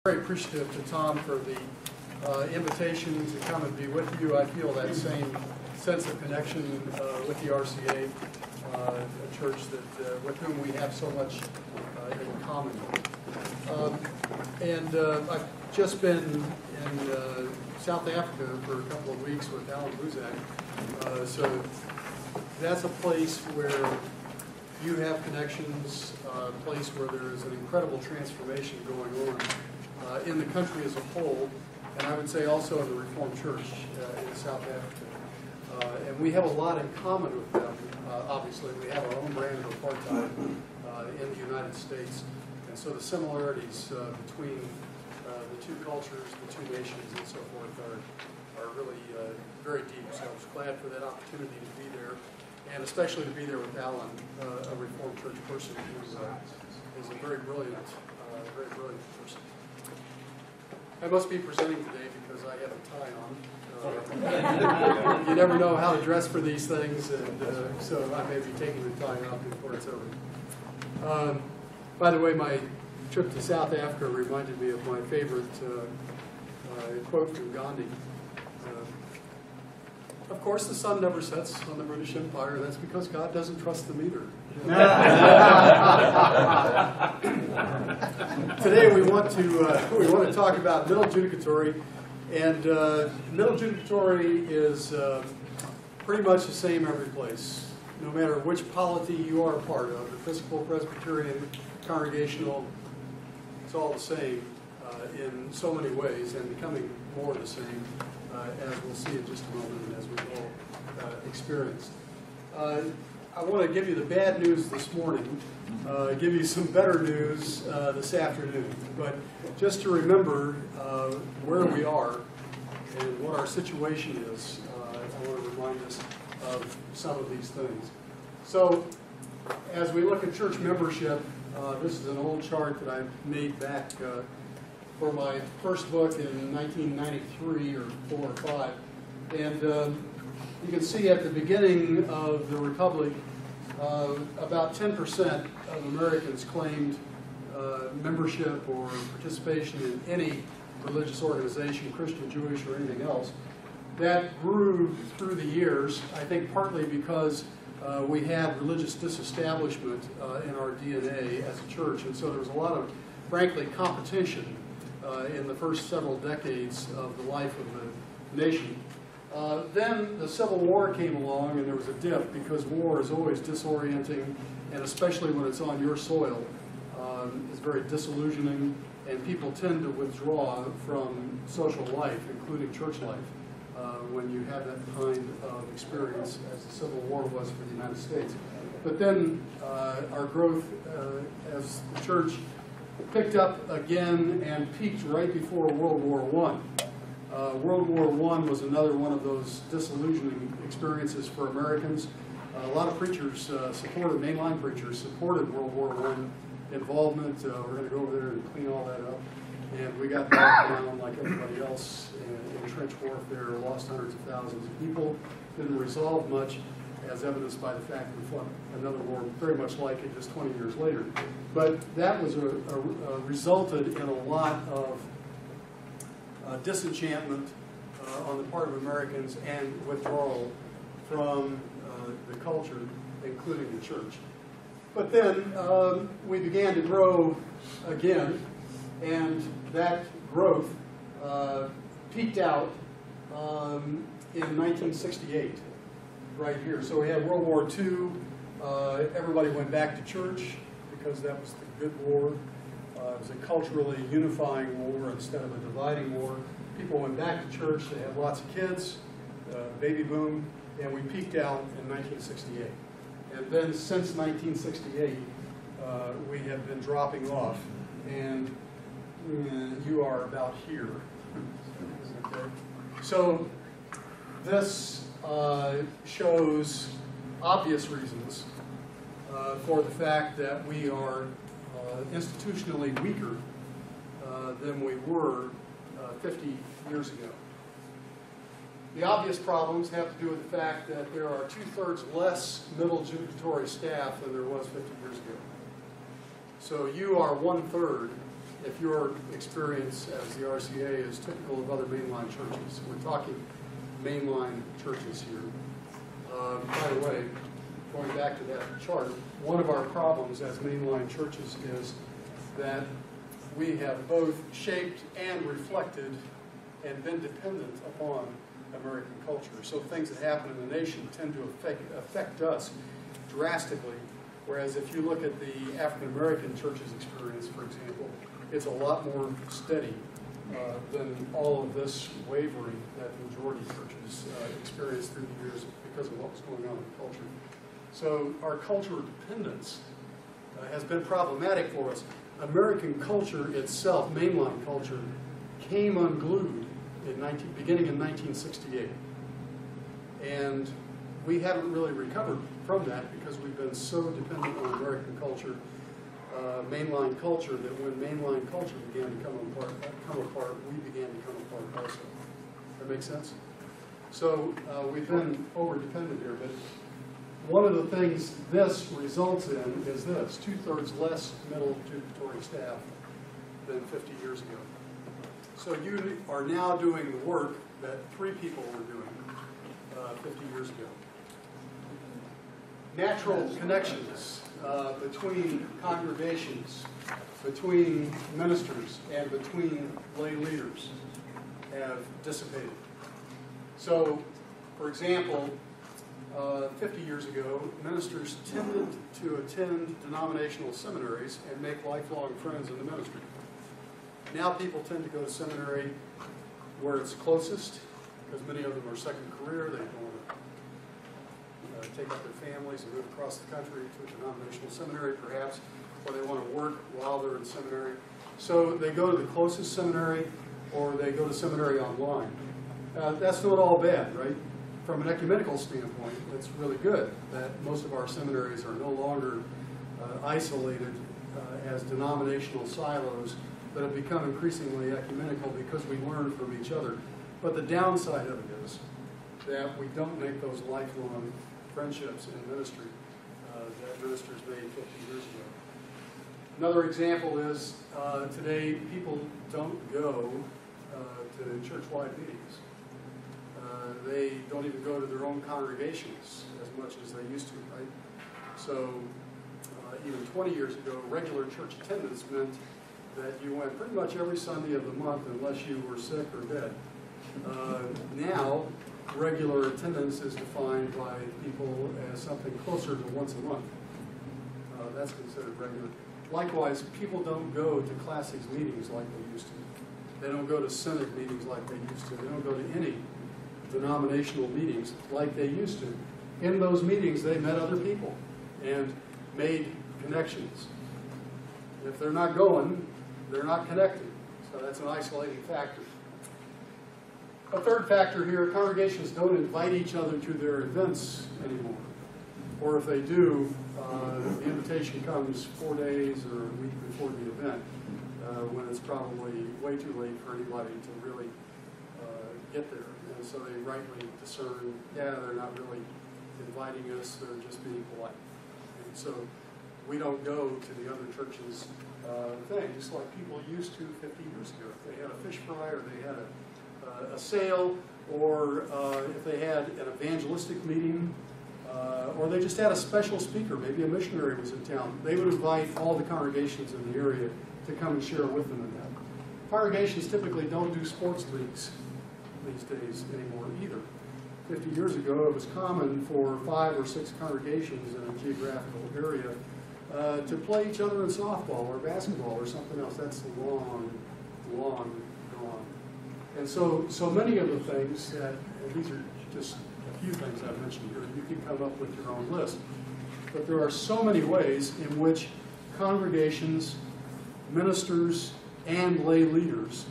Very appreciative to Tom for the invitation to come and be with you. I feel that same sense of connection with the RCA, a church that with whom we have so much in common. I've just been in South Africa for a couple of weeks with Alan Buzak. So that's a place where you have connections, a place where there is an incredible transformation going on in the country as a whole, and I would say also in the Reformed Church in South Africa. And we have a lot in common with them. Obviously, we have our own brand of apartheid in the United States, and so the similarities between the two cultures, the two nations, and so forth are really very deep. So I was glad for that opportunity to be there, and especially to be there with Alan, a Reformed Church person who is a very brilliant person. I must be presenting today because I have a tie on. You never know how to dress for these things, and so I may be taking the tie off before it's over. By the way, my trip to South Africa reminded me of my favorite quote from Gandhi. Of course, the sun never sets on the British Empire. That's because God doesn't trust them either. Today we want to talk about middle judicatory, and middle judicatory is pretty much the same every place, no matter which polity you are a part of. Episcopal, Presbyterian, Congregational, it's all the same in so many ways, and becoming more the same as we'll see in just a moment and as we've all experienced. I want to give you the bad news this morning, give you some better news this afternoon. But just to remember where we are and what our situation is, I want to remind us of some of these things. So as we look at church membership, this is an old chart that I made back for my first book in 1993 or 4 or 5. And you can see at the beginning of the Republic, about 10% of Americans claimed membership or participation in any religious organization, Christian, Jewish, or anything else. That grew through the years, I think partly because we had religious disestablishment in our DNA as a church, and so there was a lot of, frankly, competition in the first several decades of the life of the nation. Then the Civil War came along, and there was a dip because war is always disorienting, and especially when it's on your soil, it's very disillusioning, and people tend to withdraw from social life, including church life, when you have that kind of experience as the Civil War was for the United States. But then our growth as the church picked up again and peaked right before World War I. World War I was another one of those disillusioning experiences for Americans. A lot of preachers supported, mainline preachers supported World War I involvement. We're going to go over there and clean all that up. And we got back down like everybody else in trench warfare, lost hundreds of thousands of people, didn't resolve much, as evidenced by the fact that we fought another war very much like it just 20 years later. But that was resulted in a lot of disenchantment on the part of Americans and withdrawal from the culture, including the church. But then we began to grow again, and that growth peaked out in 1968, right here. So we had World War II. Everybody went back to church because that was the good war. It was a culturally unifying war instead of a dividing war. People went back to church. They had lots of kids, baby boom, and we peaked out in 1968. And then since 1968, we have been dropping off, and you are about here. Okay. So this shows obvious reasons for the fact that we are institutionally weaker than we were 50 years ago. The obvious problems have to do with the fact that there are 2/3 less middle judicatory staff than there was 50 years ago. So you are 1/3 if your experience as the RCA is typical of other mainline churches. We're talking mainline churches here. By the way, going back to that chart, one of our problems as mainline churches is that we have both shaped and reflected and been dependent upon American culture. So things that happen in the nation tend to affect us drastically, whereas if you look at the African American church's experience, for example, it's a lot more steady than all of this wavering that the majority churches experienced through the years because of what was going on in the culture. So our cultural dependence has been problematic for us. American culture itself, mainline culture, came unglued beginning in 1968. And we haven't really recovered from that because we've been so dependent on American culture, mainline culture, that when mainline culture began to come apart, we began to come apart also. That makes sense? So we've been over-dependent here, but one of the things this results in is this: 2/3 less middle judicatory staff than 50 years ago. So you are now doing the work that 3 people were doing 50 years ago. Natural connections between congregations, between ministers, and between lay leaders have dissipated. So, for example, 50 years ago, ministers tended to attend denominational seminaries and make lifelong friends in the ministry. Now people tend to go to seminary where it's closest, because many of them are second career. They don't want to take up their families and move across the country to a denominational seminary, perhaps, or they want to work while they're in seminary. So they go to the closest seminary, or they go to seminary online. That's not all bad, right? From an ecumenical standpoint, it's really good that most of our seminaries are no longer isolated as denominational silos that have become increasingly ecumenical because we learn from each other. But the downside of it is that we don't make those lifelong friendships in ministry that ministers made 50 years ago. Another example is today people don't go to church-wide meetings. They don't even go to their own congregations as much as they used to, right? So even 20 years ago, regular church attendance meant that you went pretty much every Sunday of the month unless you were sick or dead. Now, regular attendance is defined by people as something closer to once a month. That's considered regular. Likewise, people don't go to classics meetings like they used to. They don't go to synod meetings like they used to. They don't go to any denominational meetings like they used to. In those meetings, they met other people and made connections. If they're not going, they're not connected. So that's an isolating factor. A third factor here, congregations don't invite each other to their events anymore. Or if they do, the invitation comes 4 days or a week before the event, when it's probably way too late for anybody to really get there. And so they rightly discern, yeah, they're not really inviting us, they're just being polite. And so we don't go to the other churches' things like people used to 50 years ago. If they had a fish fry, or they had a sale, or if they had an evangelistic meeting, or they just had a special speaker, maybe a missionary was in town, they would invite all the congregations in the area to come and share with them in that. Congregations typically don't do sports leagues these days anymore either. 50 years ago, it was common for 5 or 6 congregations in a geographical area to play each other in softball or basketball or something else. That's long, long gone. And so many of the things that, and these are just a few things I've mentioned here, you can come up with your own list. But there are so many ways in which congregations, ministers, and lay leaders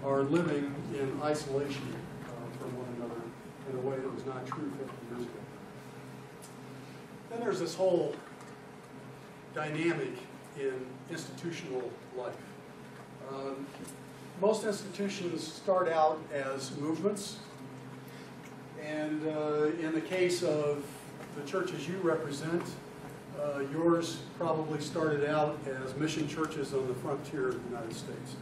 are living in isolation from one another in a way that was not true 50 years ago. Then there's this whole dynamic in institutional life. Most institutions start out as movements, and in the case of the churches you represent, Yours probably started out as mission churches on the frontier of the United States.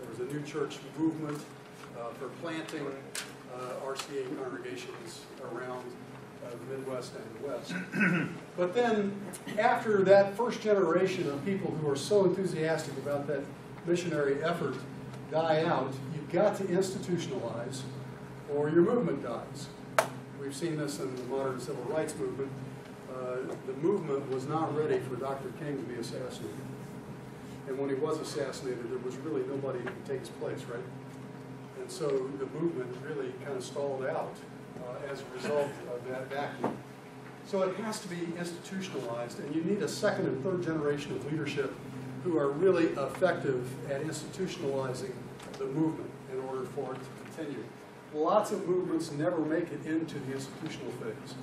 There was a new church movement for planting RCA congregations around the Midwest and the West. But then, after that first generation of people who are so enthusiastic about that missionary effort die out, you've got to institutionalize or your movement dies. We've seen this in the modern civil rights movement. The movement was not ready for Dr. King to be assassinated. And when he was assassinated, there was really nobody to take his place, right? And so the movement really kind of stalled out as a result of that vacuum. So it has to be institutionalized, and you need a second and third generation of leadership who are really effective at institutionalizing the movement in order for it to continue. Lots of movements never make it into the institutional phase.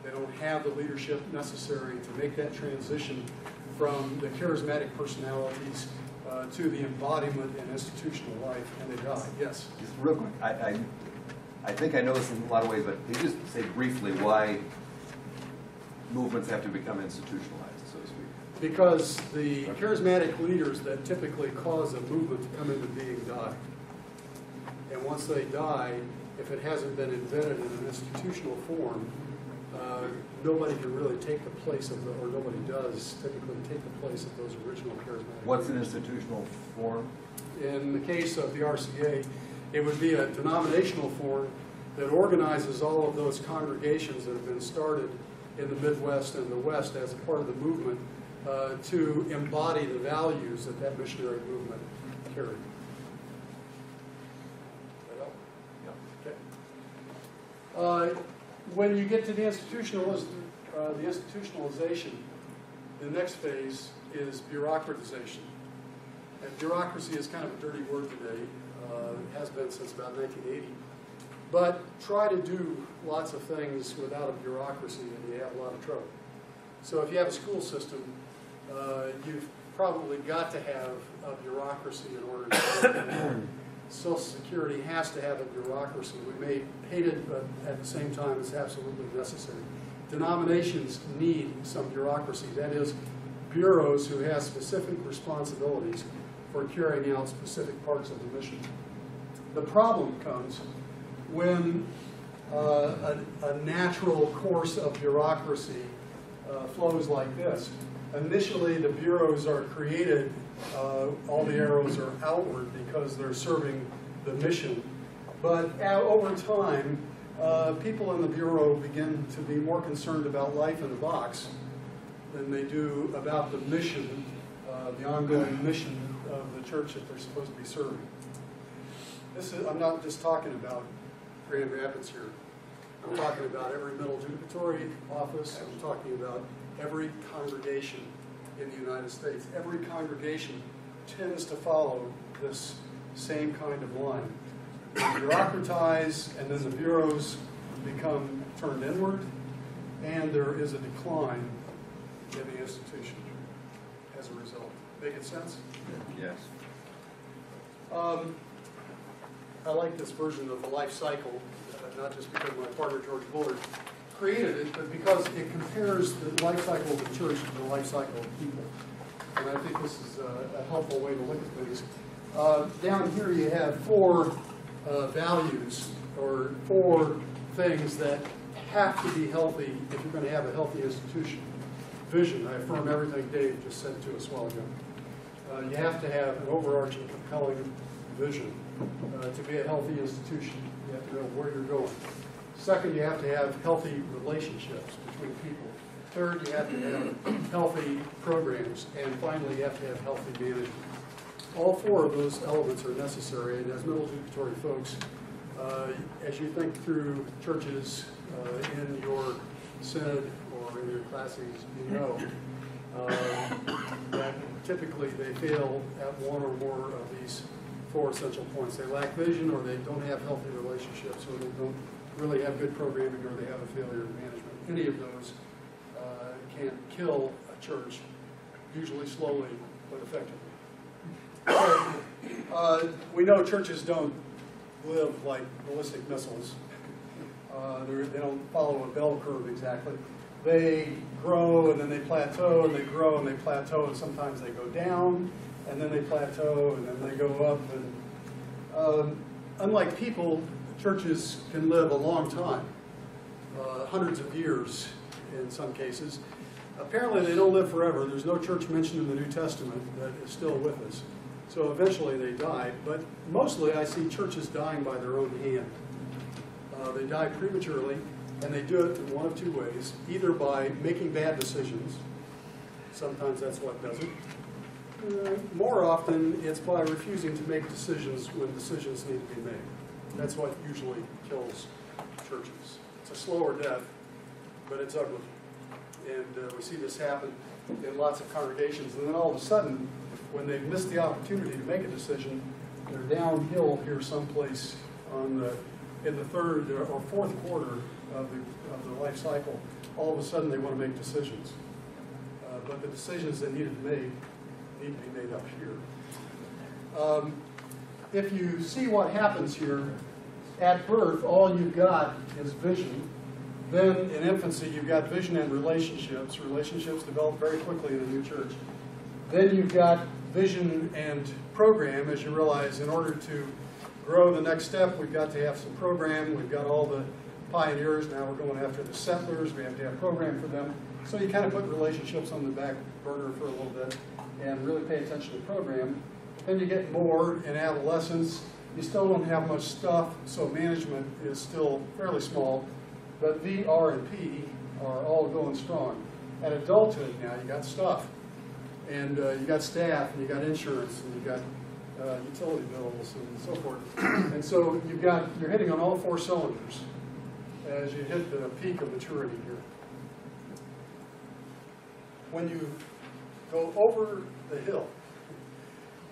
They don't have the leadership necessary to make that transition from the charismatic personalities to the embodiment in institutional life, and they die. Yes? Just real quick, I think I know this in a lot of ways, but can you just say briefly why movements have to become institutionalized, so to speak? Because the charismatic leaders that typically cause a movement to come into being die. And once they die, if it hasn't been embedded in an institutional form, nobody can really take the place of or nobody does typically take the place of those original charismatic What's leaders. an institutional form? In the case of the RCA, it would be a denominational form that organizes all of those congregations that have been started in the Midwest and the West as a part of the movement to embody the values that that missionary movement carried. Okay. When you get to the institutionalization, the next phase is bureaucratization. And bureaucracy is kind of a dirty word today. It has been since about 1980. But try to do lots of things without a bureaucracy and you have a lot of trouble. So if you have a school system, you've probably got to have a bureaucracy in order to Social Security has to have a bureaucracy. We may hate it, but at the same time, it's absolutely necessary. Denominations need some bureaucracy. That is, bureaus who have specific responsibilities for carrying out specific parts of the mission. The problem comes when a natural course of bureaucracy flows like this. Initially, the bureaus are created, all the arrows are outward because they're serving the mission. But over time, people in the bureau begin to be more concerned about life in the box than they do about the mission, the ongoing mission of the church that they're supposed to be serving. I'm not just talking about Grand Rapids here. I'm talking about every middle judicatory office. I'm talking about every congregation in the United States. Every congregation tends to follow this same kind of line. They bureaucratize, and then the bureaus become turned inward, and there is a decline in the institution as a result. Making sense? Yes. I like this version of the life cycle, not just because my partner George Bullard created it, but because it compares the life cycle of the church to the life cycle of people. And I think this is a helpful way to look at things. Down here you have four values, or four things that have to be healthy if you're going to have a healthy institution. Vision, I affirm everything Dave just said to us a while ago. You have to have an overarching, compelling vision to be a healthy institution. You have to know where you're going. Second, you have to have healthy relationships between people. Third, you have to have healthy programs. And finally, you have to have healthy management. All four of those elements are necessary, and as middle judicatory folks, as you think through churches in your synod or in your classes, you know that typically they fail at one or more of these four essential points. They lack vision, or they don't have healthy relationships, or they don't really have good programming, or they have a failure in management. Any of those can kill a church, usually slowly but effectively. We know churches don't live like ballistic missiles. They don't follow a bell curve exactly. they grow and then they plateau, and they grow and they plateau, and sometimes they go down, and then they plateau, and then they go up. And unlike people, churches can live a long time, hundreds of years in some cases. Apparently they don't live forever. There's no church mentioned in the New Testament that is still with us. So eventually they die, but mostly I see churches dying by their own hand. They die prematurely, and they do it in one of two ways, either by making bad decisions. Sometimes that's what does it. More often, it's by refusing to make decisions when decisions need to be made. That's what usually kills churches. It's a slower death, but it's ugly. And we see this happen in lots of congregations. And then all of a sudden, when they've missed the opportunity to make a decision, they're downhill here someplace in the third or fourth quarter of the life cycle. All of a sudden, they want to make decisions. But the decisions that need to be made up here. If you see what happens here, at birth, all you've got is vision. Then in infancy, you've got vision and relationships. Relationships develop very quickly in a new church. Then you've got vision and program, as you realize in order to grow the next step, we've got to have some program. We've got all the pioneers. Now we're going after the settlers. We have to have a program for them. So you kind of put relationships on the back burner for a little bit and really pay attention to the program. Then you get more in adolescence. You still don't have much stuff, so management is still fairly small. But V, R, and P are all going strong. At adulthood now, you got stuff. And you got staff, and you got insurance, and you got utility bills, and so forth. And so you're hitting on all four cylinders as you hit the peak of maturity here. When you go over the hill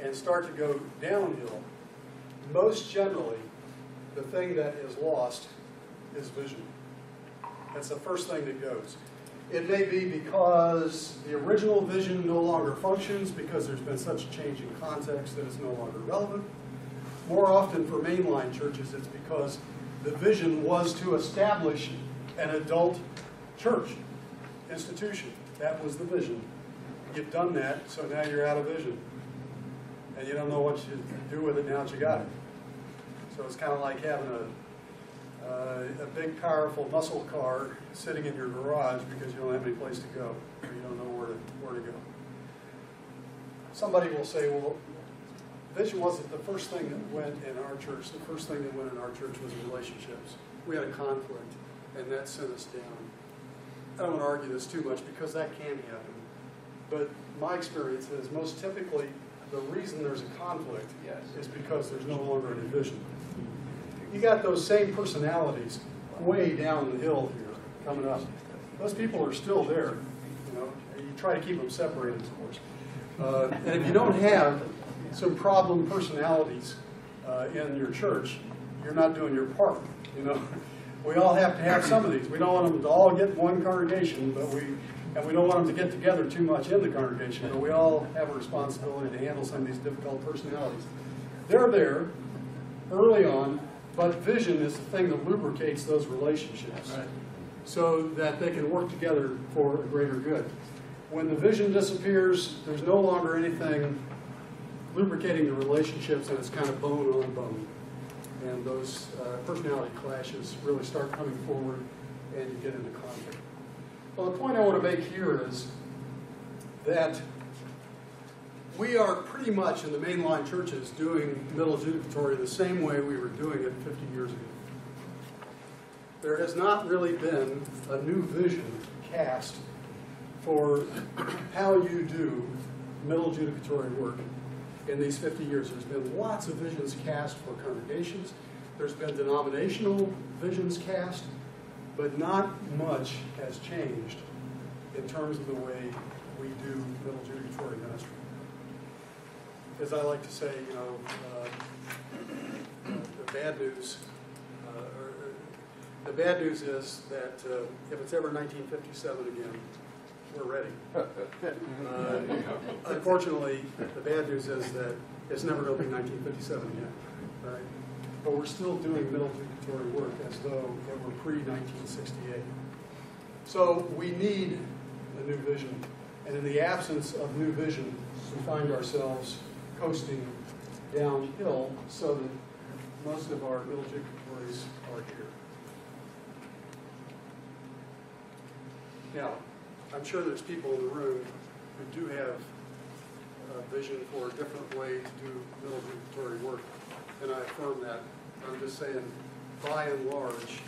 and start to go downhill, most generally, the thing that is lost is vision. That's the first thing that goes. It may be because the original vision no longer functions because there's been such a change in context that it's no longer relevant. More often for mainline churches, it's because the vision was to establish an adult church institution. That was the vision. You've done that, so now you're out of vision. And you don't know what you do with it now that you got it. So it's kind of like having a big, powerful muscle car sitting in your garage because you don't have any place to go, or you don't know where to go. Somebody will say, well, vision wasn't the first thing that went in our church. The first thing that went in our church was relationships. We had a conflict, and that sent us down. I don't want to argue this too much because that can happen. But my experience is most typically the reason there's a conflict is because there's no longer any vision. You got those same personalities way down the hill here coming up. Those people are still there. You know, you try to keep them separated, of course. And if you don't have some problem personalities in your church, you're not doing your part. You know, we all have to have some of these. We don't want them to all get in one congregation, and we don't want them to get together too much in the congregation. But we all have a responsibility to handle some of these difficult personalities. They're there early on. But vision is the thing that lubricates those relationships so that they can work together for a greater good. When the vision disappears, there's no longer anything lubricating the relationships, and it's kind of bone on bone. And those personality clashes really start coming forward, and you get into conflict. Well, the point I want to make here is that we are pretty much in the mainline churches doing middle adjudicatory the same way we were doing it 50 years ago. There has not really been a new vision cast for how you do middle adjudicatory work in these 50 years. There's been lots of visions cast for congregations. There's been denominational visions cast, but not much has changed in terms of the way we do middle adjudicatory ministry. As I like to say, you know, the bad news is that if it's ever 1957 again, we're ready. Unfortunately, the bad news is that it's never going to be 1957 again, right? But we're still doing middle adjudicatory work as though it were pre-1968. So we need a new vision. And in the absence of new vision, we find ourselves coasting downhill so that most of our middle adjudicatories are here. Now, I'm sure there's people in the room who do have a vision for a different way to do middle adjudicatory work, and I affirm that. I'm just saying, by and large,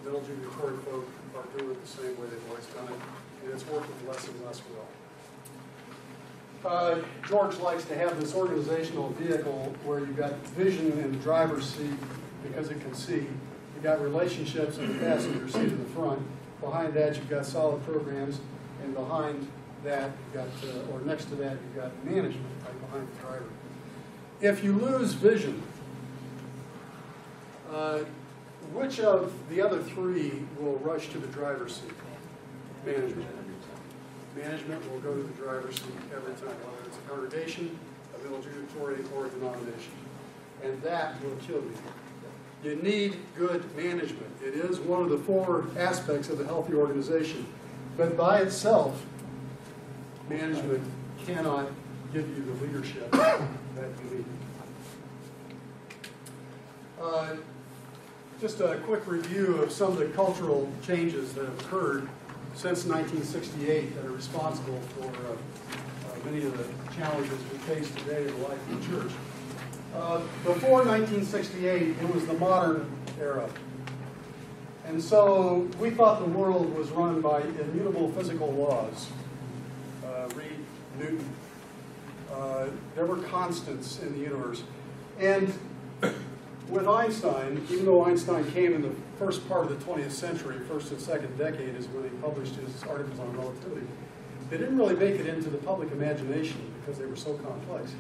middle adjudicatory folk are doing it the same way they've always done it, and it's working less and less well. George likes to have this organizational vehicle where you've got vision in the driver's seat because it can see. You've got relationships in the passenger seat in the front. Behind that, you've got solid programs, and behind that, you've got, or next to that, you've got management right behind the driver. If you lose vision, which of the other three will rush to the driver's seat? Management. Management will go to the driver's seat every time, whether it's a congregation, a middle adjudicatory, or a denomination. And that will kill you. You need good management. It is one of the 4 aspects of a healthy organization. But by itself, management cannot give you the leadership that you need. Just a quick review of some of the cultural changes that have occurred since 1968 that are responsible for many of the challenges we face today in the life of the church. Before 1968, it was the modern era. And so we thought the world was run by immutable physical laws. Read Newton. There were constants in the universe. And with Einstein, even though Einstein came in the first part of the 20th century, first and second decade is when he published his articles on relativity, they didn't really make it into the public imagination because they were so complex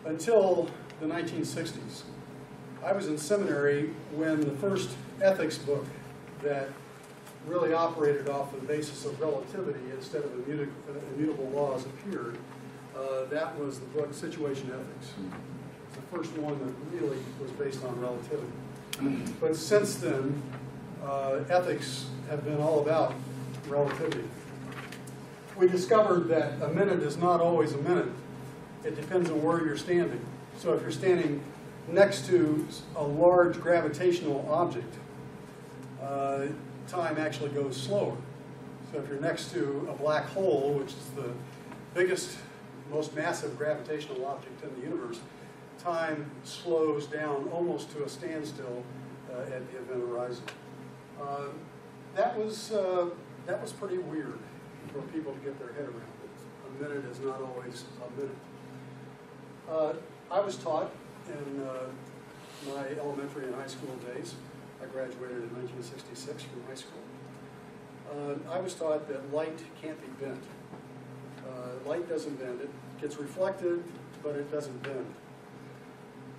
until the 1960s. I was in seminary when the first ethics book that really operated off the basis of relativity instead of immutable laws appeared. That was the book Situation Ethics. It's the first one that really was based on relativity. But since then, ethics have been all about relativity. We discovered that a minute is not always a minute. It depends on where you're standing. So if you're standing next to a large gravitational object, time actually goes slower. So if you're next to a black hole, which is the biggest, most massive gravitational object in the universe, time slows down almost to a standstill at the event horizon. That was pretty weird for people to get their head around it. A minute is not always a minute. I was taught in my elementary and high school days. I graduated in 1966 from high school. I was taught that light can't be bent. Light doesn't bend. It gets reflected, but it doesn't bend.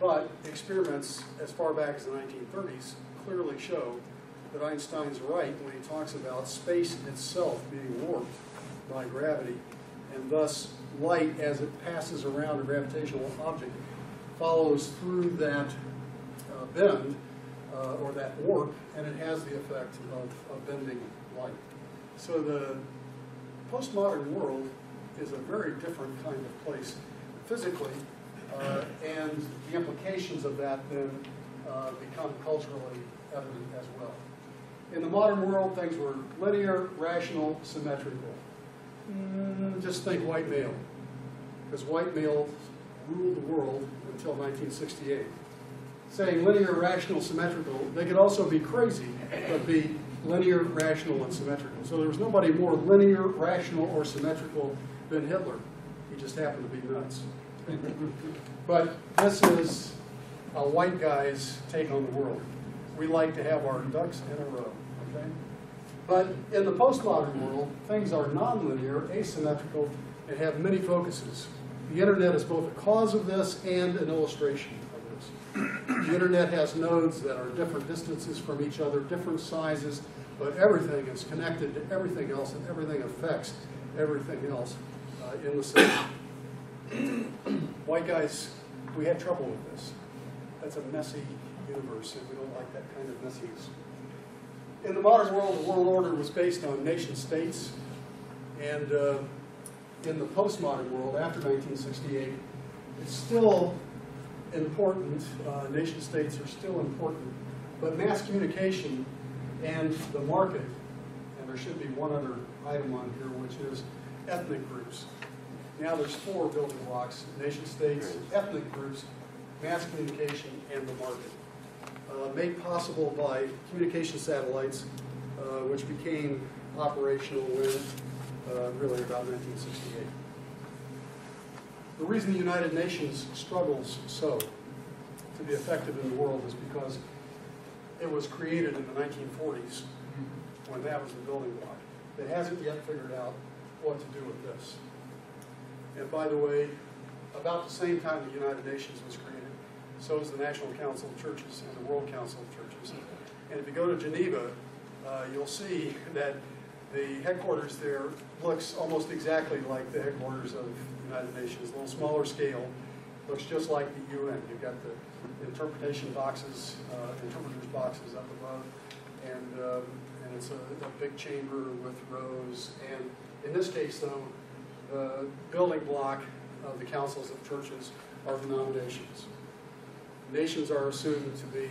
But experiments as far back as the 1930s clearly show that Einstein's right when he talks about space itself being warped by gravity, and thus light, as it passes around a gravitational object, follows through that bend or that warp, and it has the effect of bending light. So the postmodern world is a very different kind of place physically, and the implications of that then become culturally evident as well. In the modern world, things were linear, rational, symmetrical. Just think white male, because white males ruled the world until 1968. Saying linear, rational, symmetrical, they could also be crazy, but be linear, rational, and symmetrical. So there was nobody more linear, rational, or symmetrical than Hitler. He just happened to be nuts. But this is a white guy's take on the world. We like to have our ducks in a row, okay? But in the postmodern world, things are nonlinear, asymmetrical, and have many focuses. The internet is both a cause of this and an illustration of this. The internet has nodes that are different distances from each other, different sizes, but everything is connected to everything else, and everything affects everything else in the system. White guys, we had trouble with this. That's a messy universe, and we don't like that kind of messiness. In the modern world, the world order was based on nation states, and in the postmodern world, after 1968, it's still important. Nation states are still important, but mass communication and the market, and there should be one other item on here, which is ethnic groups. Now there's 4 building blocks: nation states, ethnic groups, mass communication, and the market. Made possible by communication satellites, which became operational when really about 1968. The reason the United Nations struggles so to be effective in the world is because it was created in the 1940s when that was the building block. It hasn't yet figured out what to do with this. And by the way, about the same time the United Nations was created, so is the National Council of Churches and the World Council of Churches. And if you go to Geneva, you'll see that the headquarters there looks almost exactly like the headquarters of the United Nations, a little smaller scale, looks just like the UN. You've got the interpretation boxes, interpreters boxes up above, and it's a big chamber with rows. And in this case, though, the building block of the councils of churches are denominations. Nations are assumed to be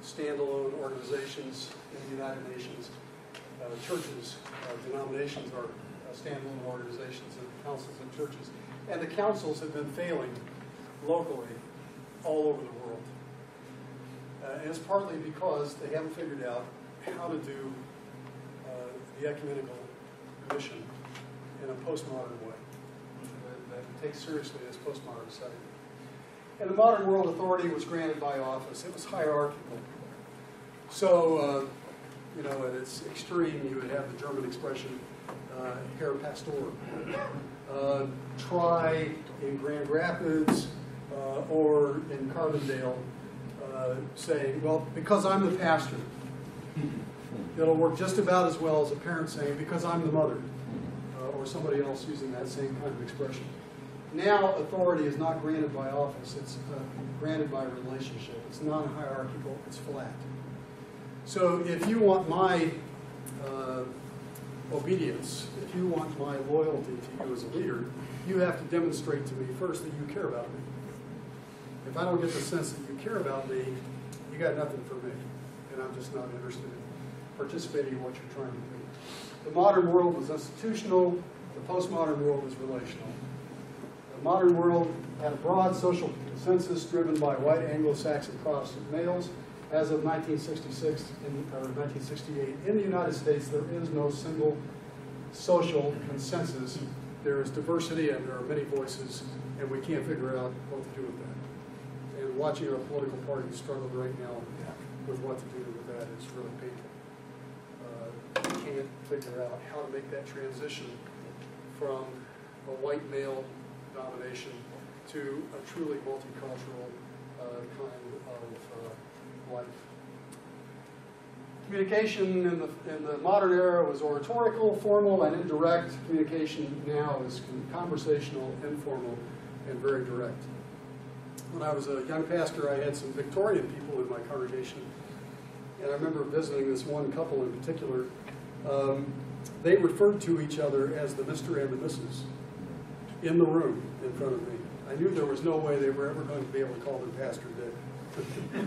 standalone organizations in the United Nations. Churches, denominations are standalone organizations and councils of churches. And the councils have been failing locally all over the world. And it's partly because they haven't figured out how to do the ecumenical mission in a postmodern way that takes seriously this postmodern setting. In the modern world, authority was granted by office. It was hierarchical. So, you know, at its extreme, you would have the German expression, Herr Pastor. Try in Grand Rapids or in Carbondale saying, well, because I'm the pastor. It'll work just about as well as a parent saying, because I'm the mother, or somebody else using that same kind of expression. Now, authority is not granted by office. It's granted by relationship. It's non-hierarchical. It's flat. So if you want my obedience, if you want my loyalty to you as a leader, you have to demonstrate to me first that you care about me. If I don't get the sense that you care about me, you got nothing for me, and I'm just not interested in participating in what you're trying to do. The modern world was institutional. The postmodern world was relational. The modern world had a broad social consensus driven by white Anglo-Saxon Protestant males. As of 1966 or 1968, in the United States, there is no single social consensus. There is diversity and there are many voices, and we can't figure out what to do with that. And watching our political parties struggle right now with what to do with that is really painful. We can't figure out how to make that transition from a white male domination to a truly multicultural kind of life. Communication in the modern era was oratorical, formal, and indirect. Communication now is conversational, informal, and very direct. When I was a young pastor, I had some Victorian people in my congregation, and I remember visiting this one couple in particular. They referred to each other as the Mr. and the Mrs. in the room in front of me. I knew there was no way they were ever going to be able to call their pastor Dick.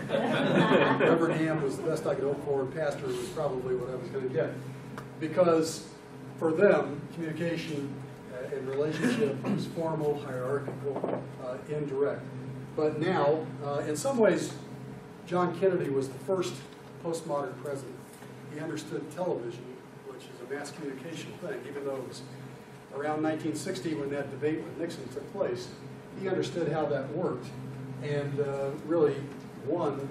Reverend Hamm was the best I could hope for, and pastor was probably what I was going to get. Because for them, communication and relationship was formal, hierarchical, indirect. But now, in some ways, John Kennedy was the first postmodern president. He understood television, which is a mass communication thing, even though it was around 1960 when that debate with Nixon took place. He understood how that worked and really won the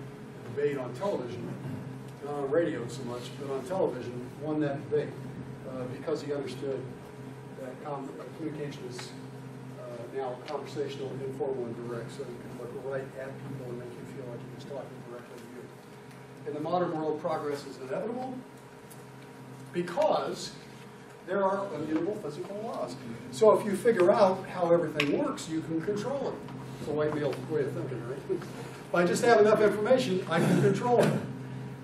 debate on television, not on radio so much, but on television, won that debate because he understood that communication is now conversational, informal, and direct, so you can look right at people and make you feel like he was talking directly to you. In the modern world, progress is inevitable because there are immutable physical laws. So if you figure out how everything works, you can control it. It's a white male way of thinking, right? If I just have enough information, I can control it.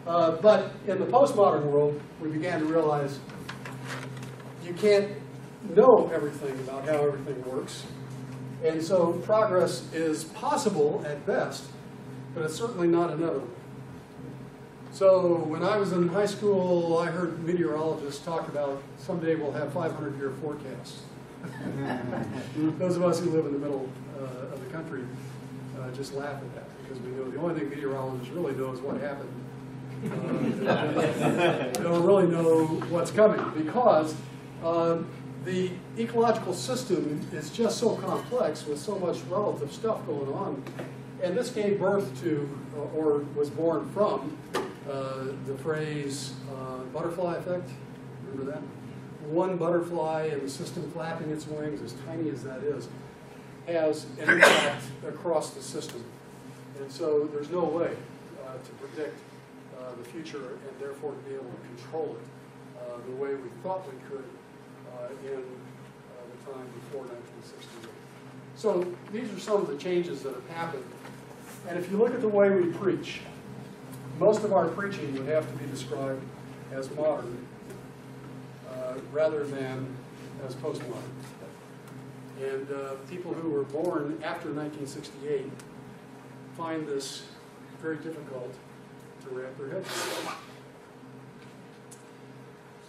But in the postmodern world, we began to realize you can't know everything about how everything works. And so progress is possible at best, but it's certainly not inevitable. So when I was in high school, I heard meteorologists talk about someday we'll have 500-year forecasts. Those of us who live in the middle of the country just laugh at that, because we know the only thing meteorologists really know is what happened. They don't really know what's coming, because the ecological system is just so complex with so much relative stuff going on. And this gave birth to, or was born from, the phrase butterfly effect. Remember that? One butterfly in the system flapping its wings, as tiny as that is, has an impact across the system. And so there's no way to predict the future and therefore to be able to control it the way we thought we could in the time before 1968. So these are some of the changes that have happened. And if you look at the way we preach, most of our preaching would have to be described as modern rather than as postmodern. And people who were born after 1968 find this very difficult to wrap their heads around.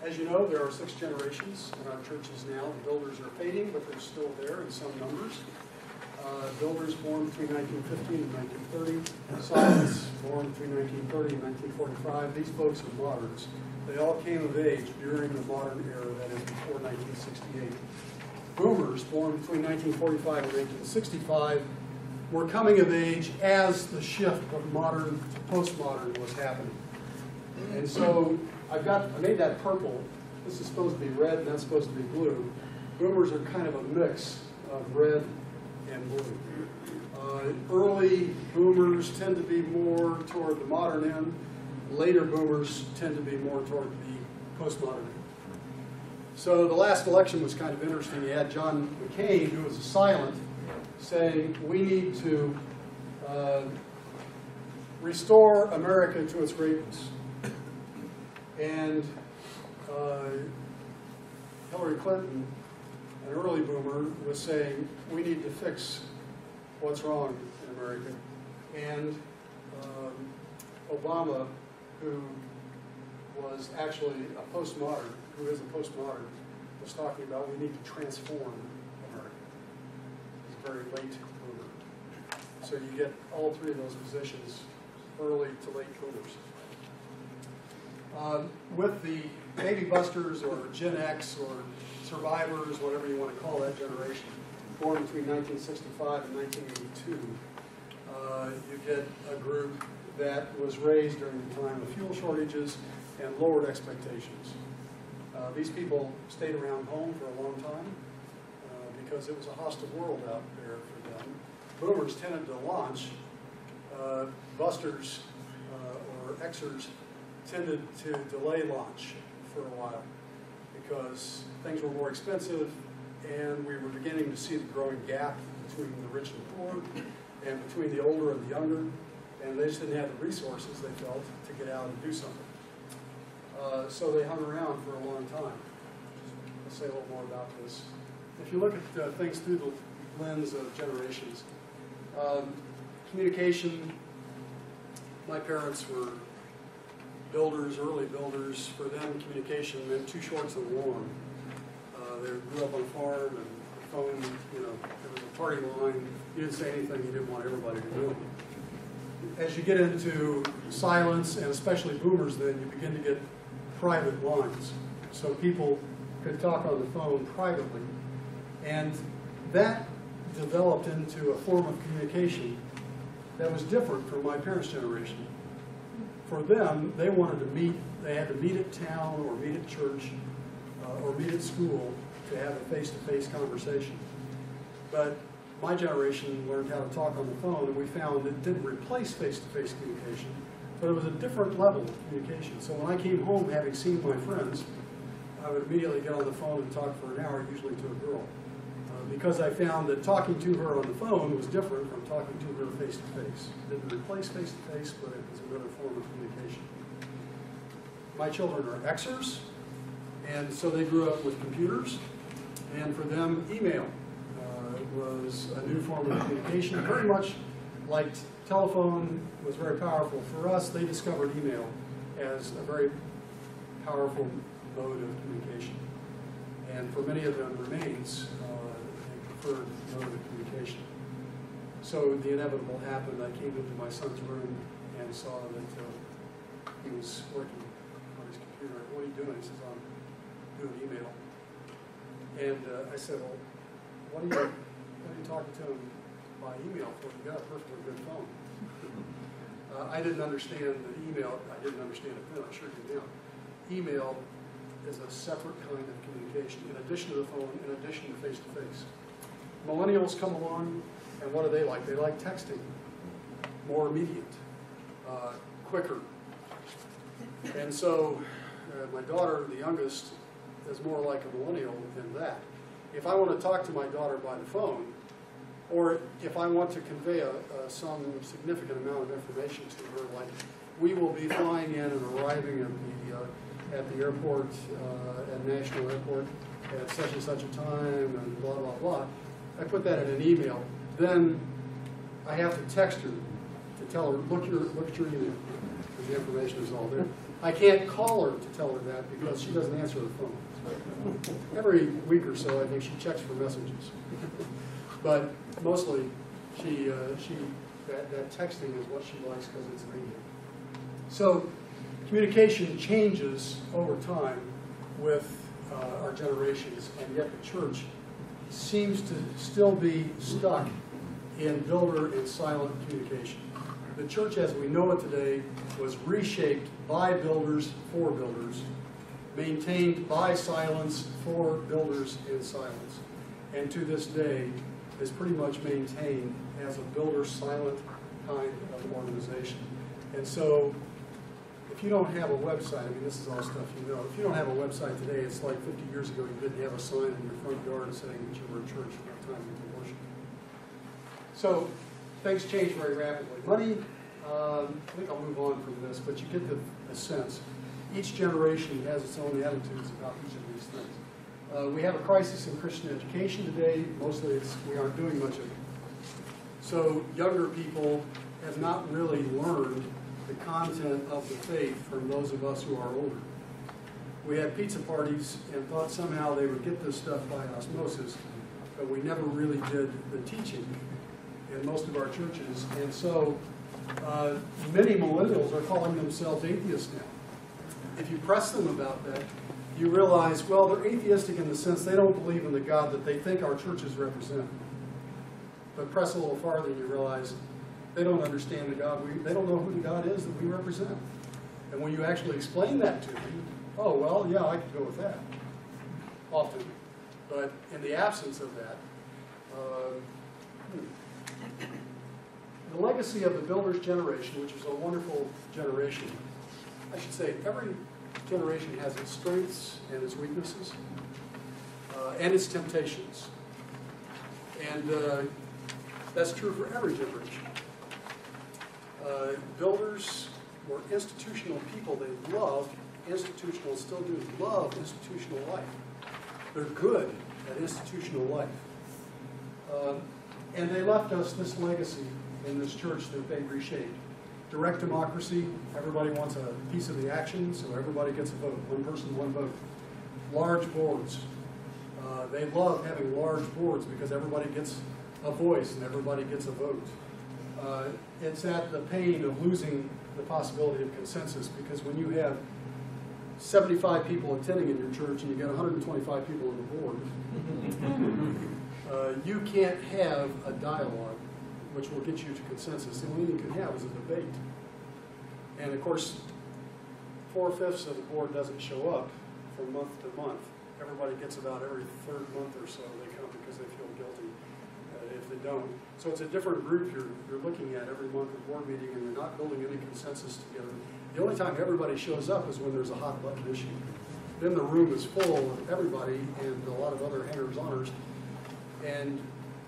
As you know, there are 6 generations in our churches now. The builders are fading, but they're still there in some numbers. Builders born between 1915 and 1930. Scientists born between 1930 and 1945. These folks are moderns. They all came of age during the modern era, that is before 1968. Boomers born between 1945 and 1965 were coming of age as the shift from modern to postmodern was happening. And so I made that purple. This is supposed to be red and that's supposed to be blue. Boomers are kind of a mix of red and blue. Early boomers tend to be more toward the modern end. Later boomers tend to be more toward the postmodern end. So the last election was kind of interesting. You had John McCain, who was a silent, saying we need to restore America to its greatness. And Hillary Clinton, an early boomer, was saying we need to fix what's wrong in America. And Obama, who was actually a postmodern, who is a postmodern, was talking about we need to transform America. He's a very late boomer. So you get all 3 of those positions, early to late boomers. With the baby busters or Gen X or survivors, whatever you want to call that generation, born between 1965 and 1982, you get a group that was raised during the time of fuel shortages and lowered expectations. These people stayed around home for a long time because it was a hostile world out there for them. Boomers tended to launch. Busters or Xers tended to delay launch for a while because things were more expensive and we were beginning to see the growing gap between the rich and the poor and between the older and the younger, and they just didn't have the resources, they felt, to get out and do something. So they hung around for a long time. I'll say a little more about this. If you look at things through the lens of generations, communication, my parents were builders, early builders. For them, communication meant 2 shorts and a long. They grew up on a farm, and the phone, there was a party line. You didn't say anything you didn't want everybody to do. As you get into silence, and especially boomers then, you begin to get private lines. So people could talk on the phone privately. And that developed into a form of communication that was different from my parents' generation. For them, they wanted to meet, they had to meet at town or meet at church or meet at school to have a face-to-face conversation. But my generation learned how to talk on the phone, and we found it didn't replace face-to-face communication, but it was a different level of communication. So when I came home, having seen my friends, I would immediately get on the phone and talk for an hour, usually to a girl. because I found that talking to her on the phone was different from talking to her face-to-face. It didn't replace face-to-face, but it was another form of communication. My children are Xers, and so they grew up with computers, and for them, email was a new form of communication, very much like telephone was very powerful. For us, they discovered email as a very powerful mode of communication. And for many of them remains a preferred mode of communication. So the inevitable happened. I came into my son's room and saw that he was working on his computer. What are you doing? He says, I'm doing email. And I said, well, what are you talking to him by email for? You got a perfectly good phone. I didn't understand the email. I didn't understand it then. I sure do now. Email is a separate kind of communication, in addition to the phone, in addition to face-to-face. Millennials come along, and what do they like? They like texting, more immediate, quicker. And so my daughter, the youngest, is more like a millennial than that. If I want to talk to my daughter by the phone, or if I want to convey some significant amount of information to her, like we will be flying in and arriving at the airport, at National Airport, at such and such a time, and blah, blah, blah. I put that in an email. Then I have to text her to tell her, look at your email, because the information is all there. I can't call her to tell her that because she doesn't answer the phone. Every week or so, I think she checks for messages. But mostly, that texting is what she likes because it's immediate. So communication changes over time with our generations, and yet the church seems to still be stuck in builder and silent communication. The church as we know it today was reshaped by builders for builders, maintained by silence for builders in silence, and to this day is pretty much maintained as a builder silent kind of organization. And so if you don't have a website, I mean, this is all stuff you know. If you don't have a website today, it's like 50 years ago you didn't have a sign in your front yard saying that you were a church at that time you could worship. So things change very rapidly. Money, I think I'll move on from this, but you get the sense. Each generation has its own attitudes about each of these things. We have a crisis in Christian education today. Mostly we aren't doing much of it. So younger people have not really learned the content of the faith from those of us who are older. We had pizza parties and thought somehow they would get this stuff by osmosis, but we never really did the teaching in most of our churches. And so many millennials are calling themselves atheists now. If you press them about that, you realize, well, they're atheistic in the sense they don't believe in the God that they think our churches represent. But press a little farther and you realize they don't understand the God. They don't know who the God is that we represent. And when you actually explain that to them, oh, well, yeah, I could go with that. Often. But in the absence of that, the legacy of the builder's generation, which is a wonderful generation, I should say every generation has its strengths and its weaknesses and its temptations. And that's true for every generation. Builders were institutional people. They loved institutional, still do love institutional life. They're good at institutional life. And they left us this legacy in this church that they reshaped. Direct democracy, everybody wants a piece of the action, so everybody gets a vote. One person, one vote. Large boards. They love having large boards because everybody gets a voice and everybody gets a vote. It's at the pain of losing the possibility of consensus, because when you have 75 people attending in your church and you get 125 people on the board, you can't have a dialogue which will get you to consensus. The only thing you can have is a debate. And of course, 4/5 of the board doesn't show up from month to month. Everybody gets about every third month or so they come because they feel guilty if they don't. So it's a different group you're looking at every month at board meeting, and you're not building any consensus together. The only time everybody shows up is when there's a hot button issue. Then the room is full of everybody and a lot of other hangers-oners. and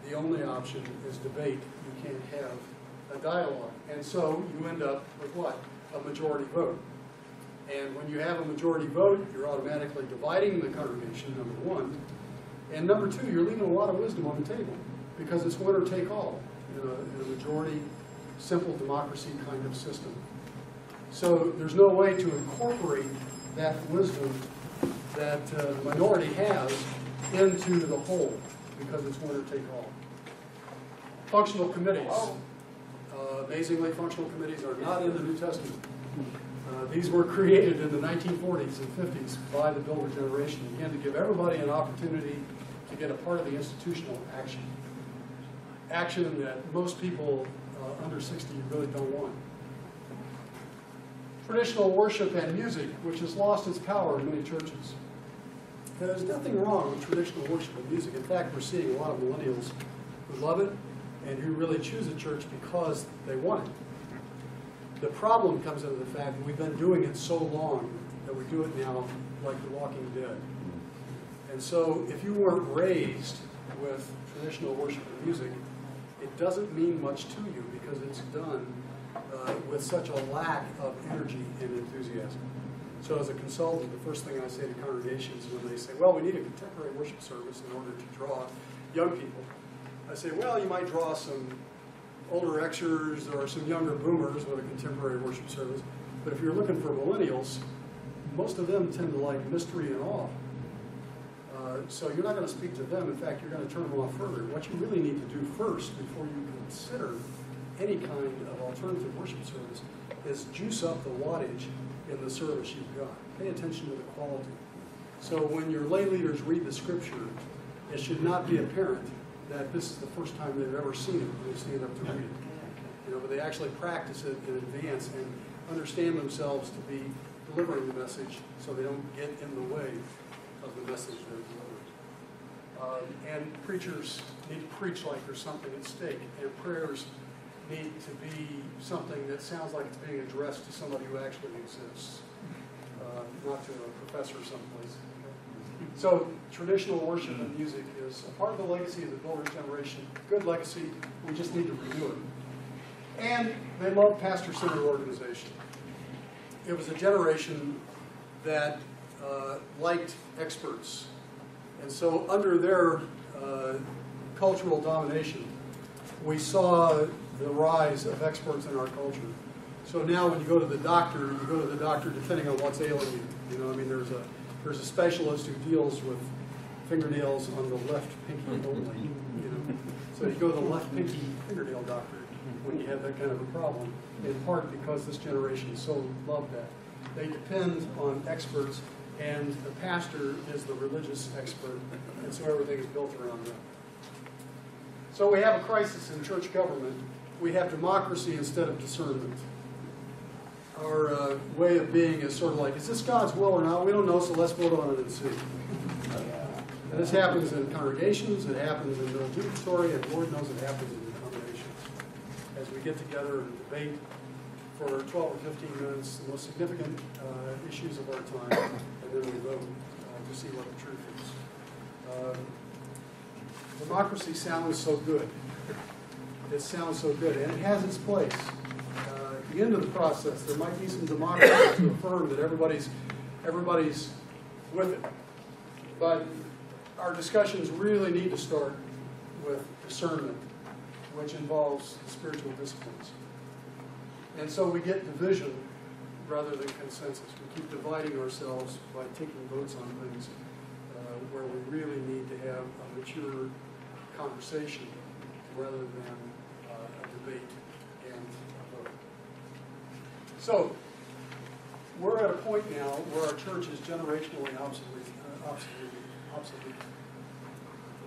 the only option is debate. You can't have a dialogue. And so you end up with what? A majority vote. And when you have a majority vote, you're automatically dividing the congregation, number one. And number two, you're leaving a lot of wisdom on the table, because it's winner take all in a majority, simple democracy kind of system. So there's no way to incorporate that wisdom that the minority has into the whole, because it's winner take all. Functional committees. Amazingly, functional committees are not in the New Testament. These were created in the 1940s and 50s by the builder generation, again, to give everybody an opportunity to get a part of the institutional action. Action that most people under 60 really don't want. Traditional worship and music, which has lost its power in many churches. There's nothing wrong with traditional worship and music. In fact, we're seeing a lot of millennials who love it and who really choose a church because they want it. The problem comes into the fact that we've been doing it so long that we do it now like The Walking Dead. And so if you weren't raised with traditional worship and music, it doesn't mean much to you because it's done with such a lack of energy and enthusiasm. So as a consultant, the first thing I say to congregations when they say, well, we need a contemporary worship service in order to draw young people, I say, well, you might draw some older Xers or some younger boomers with a contemporary worship service, but if you're looking for millennials, most of them tend to like mystery and awe. So you're not going to speak to them. In fact, you're going to turn them off further. What you really need to do first, before you consider any kind of alternative worship service, is juice up the wattage in the service you've got. Pay attention to the quality. So when your lay leaders read the scripture, it should not be apparent that this is the first time they've ever seen it when they stand up to read it. But they actually practice it in advance and understand themselves to be delivering the message so they don't get in the way of the message they're delivering. And preachers need to preach like there's something at stake, and prayers need to be something that sounds like it's being addressed to somebody who actually exists, not to a professor someplace. So traditional worship and music is a part of the legacy of the builder generation. Good legacy. We just need to renew it. And they love pastor-centered organization. It was a generation that liked experts. And so under their cultural domination, we saw the rise of experts in our culture. So now when you go to the doctor depending on what's ailing you. There's a specialist who deals with fingernails on the left pinky only. So you go to the left pinky fingernail doctor when you have that kind of a problem, in part because this generation so loved that. They depend on experts, and the pastor is the religious expert, and so everything is built around them. So we have a crisis in church government. We have democracy instead of discernment. Our way of being is sort of like, is this God's will or not? We don't know, so let's vote on it and see. And this happens in congregations, it happens in middle judicatory, and Lord knows it happens in denominations. As we get together and debate for 12 or 15 minutes the most significant issues of our time, and then we vote to see what the truth is. Democracy sounds so good. It sounds so good, and it has its place. At the end of the process, there might be some democracy to affirm that everybody's with it. But our discussions really need to start with discernment, which involves spiritual disciplines. And so we get division rather than consensus. We keep dividing ourselves by taking votes on things where we really need to have a mature conversation rather than a debate and a vote. So we're at a point now where our church is generationally obsolete.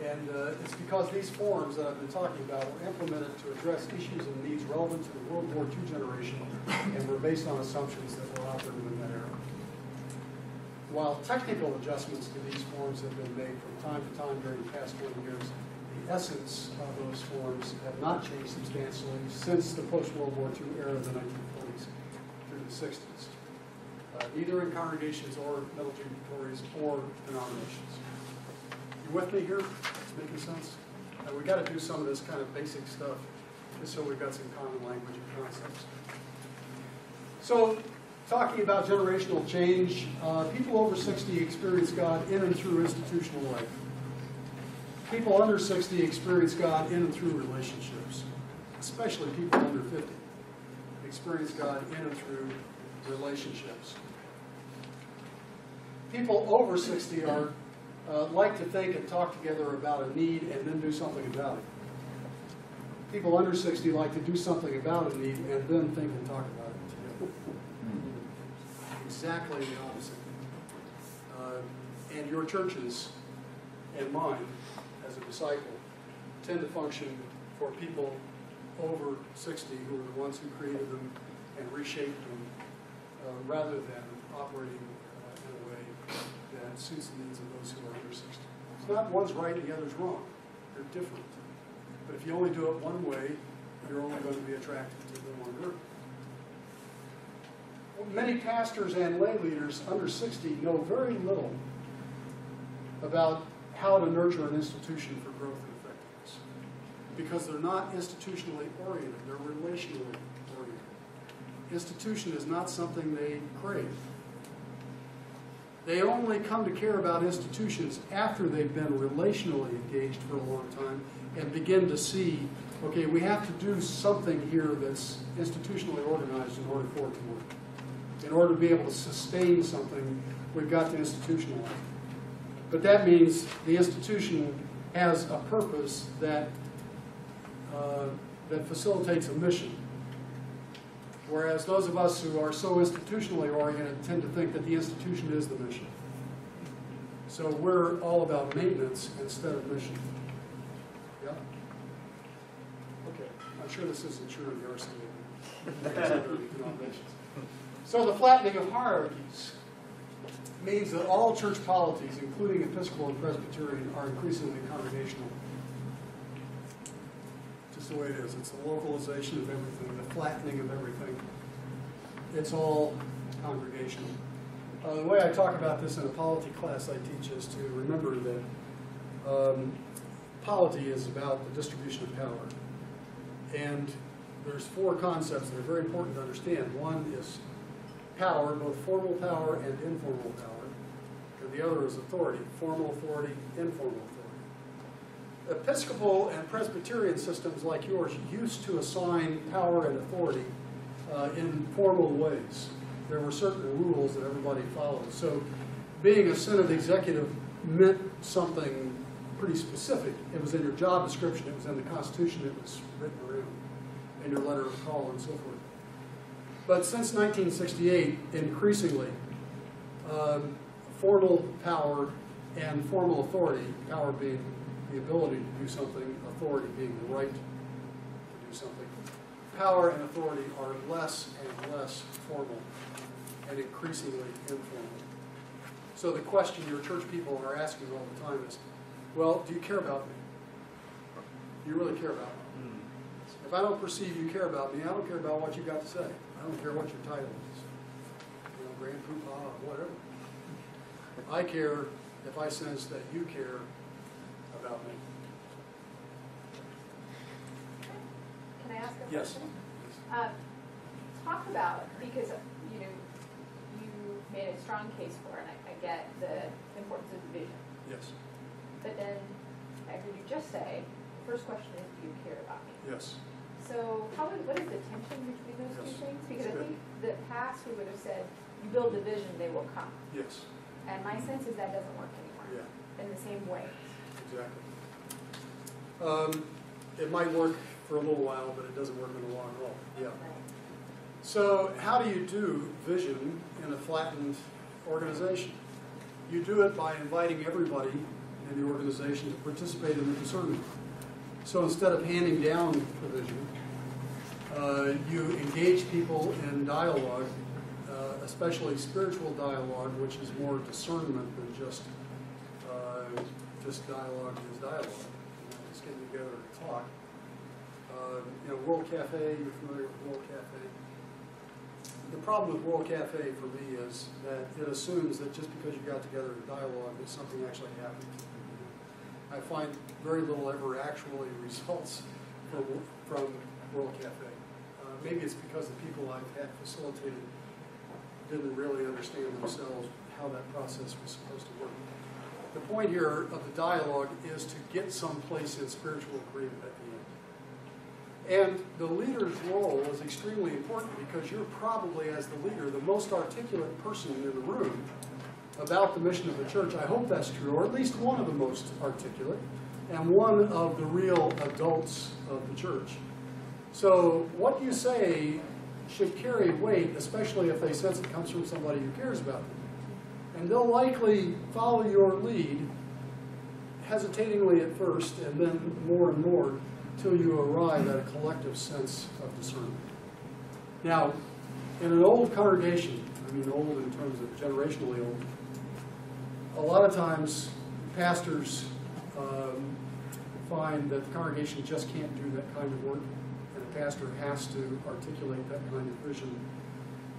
And it's because these forums that I've been talking about were implemented to address issues and needs relevant to the World War II generation and were based on assumptions that were operative in that era. While technical adjustments to these forums have been made from time to time during the past 20 years, the essence of those forums have not changed substantially since the post-World War II era of the 1940s through the 60s, either in congregations or middle judicatories or denominations. You with me here? It's making sense? And we got to do some of this kind of basic stuff just so we've got some common language and concepts. So, talking about generational change, people over 60 experience God in and through institutional life. People under 60 experience God in and through relationships, especially people under 50 experience God in and through relationships. People over 60 are like to think and talk together about a need and then do something about it. People under 60 like to do something about a need and then think and talk about it together. Exactly the opposite. And your churches and mine, as a disciple, tend to function for people over 60 who are the ones who created them and reshaped them, rather than operating in a way that suits the needs of those who are under 60. It's not one's right and the other's wrong. They're different. But if you only do it one way, you're only going to be attracted to the one group. Well, many pastors and lay leaders under 60 know very little about how to nurture an institution for growth and effectiveness, because they're not institutionally oriented, they're relationally oriented. Institution is not something they crave. They only come to care about institutions after they've been relationally engaged for a long time and begin to see, okay, we have to do something here that's institutionally organized in order for it to work. In order to be able to sustain something, we've got to institutionalize it. But that means the institution has a purpose that facilitates a mission. Whereas those of us who are so institutionally oriented tend to think that the institution is the mission. So we're all about maintenance instead of mission. Yeah? Okay. I'm sure this isn't true in your city. So the flattening of hierarchies means that all church polities, including Episcopal and Presbyterian, are increasingly congregational. Just the way it is. It's the localization of everything, the flattening of everything. It's all congregational. The way I talk about this in a polity class I teach is to remember that polity is about the distribution of power. And there's four concepts that are very important to understand. One is power, both formal power and informal power. And the other is authority, formal authority, informal authority. Episcopal and Presbyterian systems like yours used to assign power and authority in formal ways. There were certain rules that everybody followed. So being a Synod executive meant something pretty specific. It was in your job description, it was in the Constitution, it was written around in your letter of call and so forth. But since 1968, increasingly, formal power and formal authority, power being the ability to do something, authority being the right to do something, power and authority are less and less formal and increasingly informal. So the question your church people are asking all the time is, well, do you care about me? Do you really care about me? If I don't perceive you care about me, I don't care about what you've got to say. I don't care what your title is. You know, Grand Poobah, whatever. I care if I sense that you care about me. Can I ask a Yes. question? Talk about, because you made a strong case for it, and I get the importance of division. Yes. But then I heard you just say, the first question is, do you care about me? Yes. So what is the tension between those Yes. two things? Because I That's think the past we would have said, you build division, they will come. Yes. And my sense is that doesn't work anymore. Yeah. In the same way. Exactly. It might work for a little while, but it doesn't work in the long haul. Yeah. Right. So how do you do vision in a flattened organization? You do it by inviting everybody in the organization to participate in the discernment. So instead of handing down the vision, you engage people in dialogue, especially spiritual dialogue, which is more discernment than just dialogue is dialogue. Just getting together to talk. World Cafe, you're familiar with World Cafe? The problem with World Cafe for me is that it assumes that just because you got together in dialogue that something actually happened. I find very little ever actually results from World Cafe. Maybe it's because the people I've had facilitated didn't really understand themselves how that process was supposed to work. The point here of the dialogue is to get someplace in spiritual agreement at the end. And the leader's role is extremely important because you're probably, as the leader, the most articulate person in the room about the mission of the church. I hope that's true, or at least one of the most articulate, and one of the real adults of the church. So what you say should carry weight, especially if they sense it comes from somebody who cares about them. And they'll likely follow your lead, hesitatingly at first, and then more and more, till you arrive at a collective sense of discernment. Now, in an old congregation, I mean old in terms of generationally old, a lot of times pastors find that the congregation just can't do that kind of work, and a pastor has to articulate that kind of vision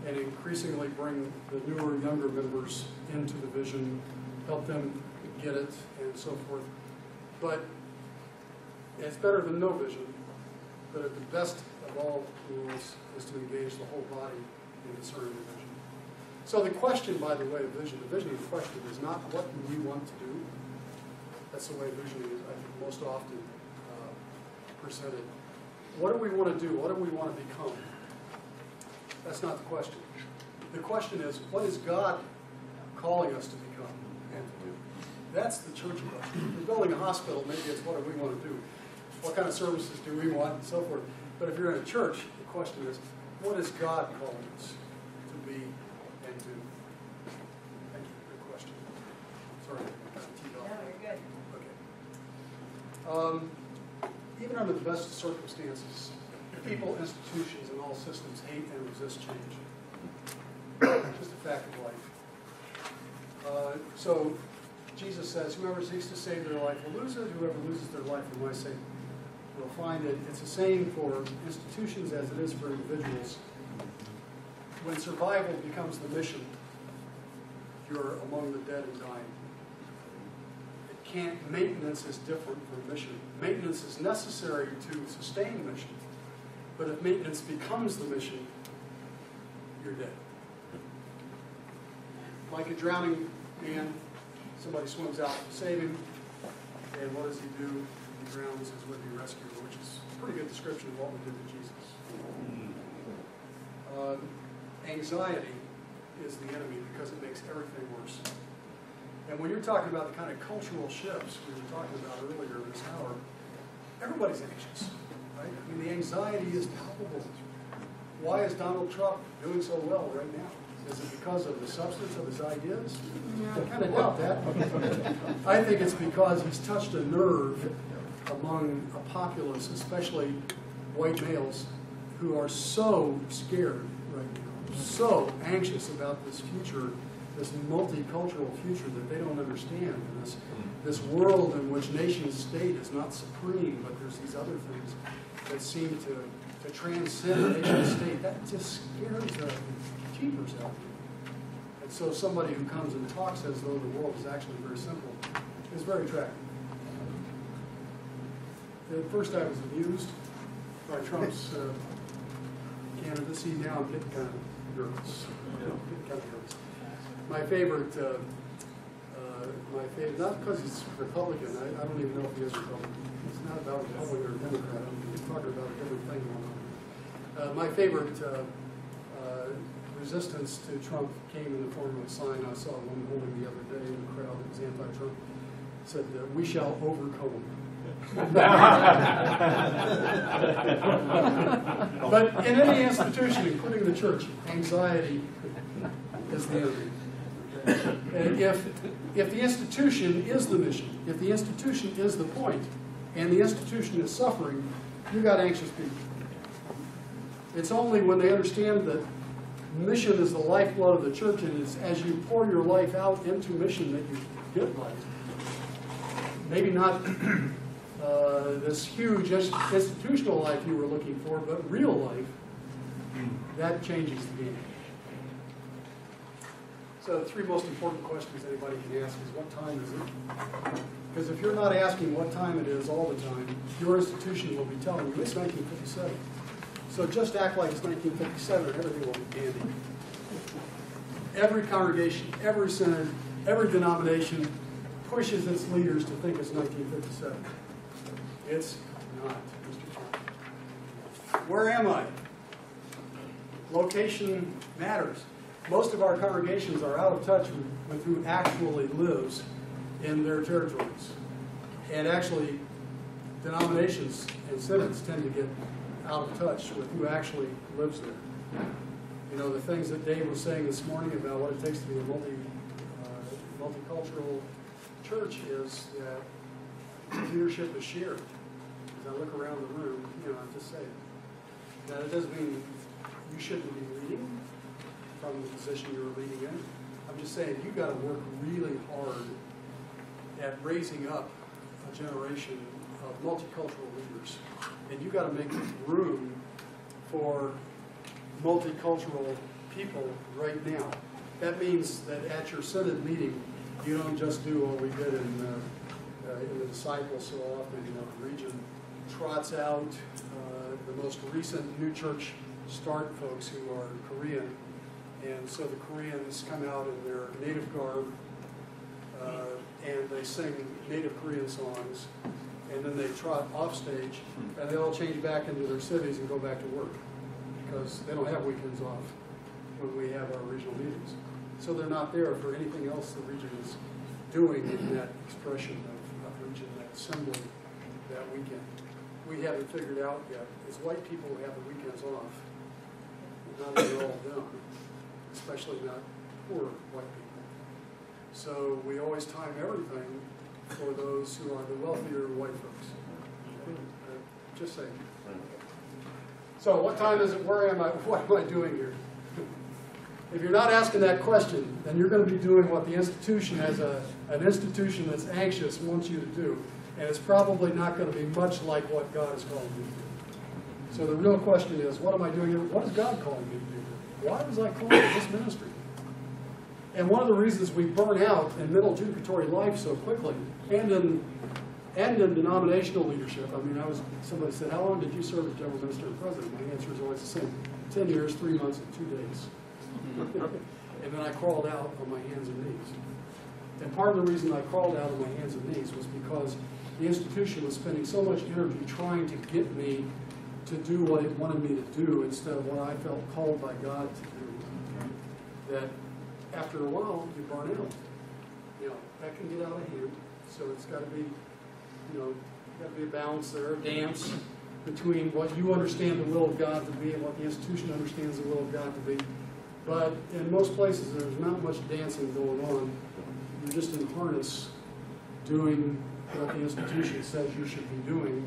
and increasingly bring the newer, younger members into the vision, help them get it, and so forth. But it's better than no vision, but at the best of all rules is to engage the whole body in discerning the vision. So the question, by the way, of vision, the vision of question is not what do we want to do. That's the way vision is, I think, most often presented. What do we want to do? What do we want to become? That's not the question. The question is, what is God calling us to become and to do? That's the church question. If you're building a hospital, maybe it's what do we want to do? What kind of services do we want, and so forth. But if you're in a church, the question is, what is God calling us to be and do? Thank you. Good question. Sorry, I got teed off. No, you're good. Okay. Even under the best of circumstances, people, institutions, and all systems hate and resist change. Just a fact of life. So Jesus says, whoever seeks to save their life will lose it. Whoever loses their life for my sake will find it. It's the same for institutions as it is for individuals. When survival becomes the mission, you're among the dead and dying. Maintenance is different from mission. Maintenance is necessary to sustain mission. But if maintenance becomes the mission, you're dead. Like a drowning man, somebody swims out to save him, and what does he do? He drowns his would-be rescuer, which is a pretty good description of what we did to Jesus. Anxiety is the enemy because it makes everything worse. And when you're talking about the kind of cultural shifts we were talking about earlier this hour, everybody's anxious, right? I mean, the anxiety is palpable. Why is Donald Trump doing so well right now? Is it because of the substance of his ideas? I kind of doubt that. I think it's because he's touched a nerve among a populace, especially white males, who are so scared right now, so anxious about this future, this multicultural future that they don't understand. And this world in which nation state is not supreme, but there's these other things that seem to transcend nation state. That just scares the jeepers out of you. And so somebody who comes and talks as though the world is actually very simple is very attractive. At first I was amused by Trump's candidacy. Now I'm getting kind of nervous. My favorite, not because he's Republican, I don't even know if he is Republican. It's not about Republican or Democrat. I'm talking about a different thing going on. My favorite resistance to Trump came in the form of a sign I saw one holding the other day in the crowd that was anti-Trump. It said, "We shall overcome." But in any institution, including the church, anxiety is the enemy. And if the institution is the mission, if the institution is the point, and the institution is suffering, you got anxious people. It's only when they understand that mission is the lifeblood of the church, and it's as you pour your life out into mission that you get life. Maybe not this huge institutional life you were looking for, but real life, that changes the game. So the three most important questions anybody can ask is, what time is it? Because if you're not asking what time it is all the time, your institution will be telling you it's 1957. So just act like it's 1957 and everything will be dandy. Every congregation, every synod, every denomination pushes its leaders to think it's 1957. It's not, Mr. Chairman. Where am I? Location matters. Most of our congregations are out of touch with who actually lives in their territories. And actually, denominations and synods tend to get out of touch with who actually lives there. You know, the things that Dave was saying this morning about what it takes to be a multicultural church is that leadership is shared. As I look around the room, you know, I'm just saying. Now, that doesn't mean you shouldn't be leading from the position you're leading in. I'm just saying you've got to work really hard at raising up a generation of multicultural leaders. And you've got to make room for multicultural people right now. That means that at your synod meeting, you don't just do what we did in the disciples so often. You know, the region trots out the most recent new church start folks who are Korean. And so the Koreans come out in their native garb and they sing native Korean songs. And then they trot off stage and they all change back into their cities and go back to work because they don't have weekends off when we have our regional meetings. So they're not there for anything else the region is doing in that expression of region, that assembly, that weekend. We haven't figured out yet is white people who have the weekends off, not even all of them, especially not poor white people. So we always time everything for those who are the wealthier white folks. Just saying. So what time is it? Where am I? What am I doing here? If you're not asking that question, then you're going to be doing what the institution, as an institution that's anxious, wants you to do. And it's probably not going to be much like what God is calling you to do. So the real question is, what am I doing here? What is God calling me to do? Why was I called to this ministry? And one of the reasons we burn out in middle judicatory life so quickly, and in denominational leadership. I mean, somebody said, how long did you serve as general minister and president? My answer is always the same: 10 years, 3 months, and 2 days. And then I crawled out on my hands and knees. And part of the reason I crawled out on my hands and knees was because the institution was spending so much energy trying to get me to do what it wanted me to do instead of what I felt called by God to do, that after a while you burn out. You know, that can get out of hand. So it's got to be, you know, got to be a balance there, a dance between what you understand the will of God to be and what the institution understands the will of God to be. But in most places, there's not much dancing going on. You're just in harness doing what the institution says you should be doing.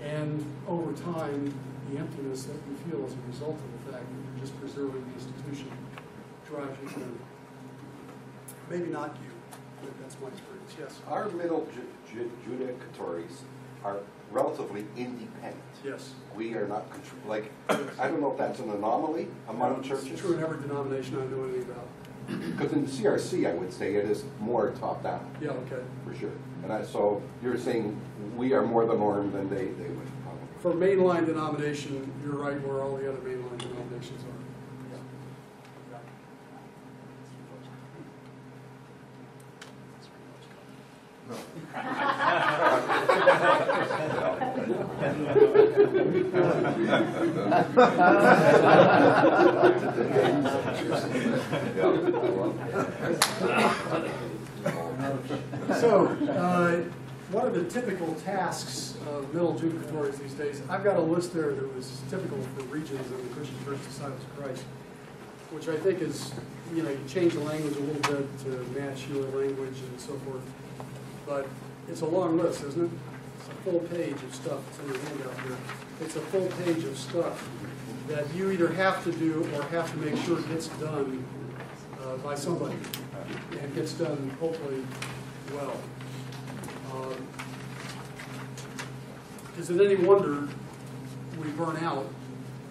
And over time, the emptiness that you feel as a result of the fact that you're just preserving the institution drives you crazy. Maybe not you, but that's my experience. Yes? Our middle judicatories are relatively independent. Yes. We are not, like, I don't know if that's an anomaly among churches. It's true in every denomination I know anything about. Because in the CRC, I would say it is more top-down. Yeah, okay. For sure. And so you're saying we are more the norm than they would probably. For mainline denomination, you're right where all the other mainline denominations are. So, what are the typical tasks of middle judicatories these days? I've got a list there that was typical for regions of the Christian Church Disciples of Christ, which I think is, you know, you change the language a little bit to match your language and so forth. But it's a long list, isn't it? It's a full page of stuff. It's in your handout here. It's a full page of stuff that you either have to do or have to make sure gets done by somebody, and gets done hopefully well. Is it any wonder we burn out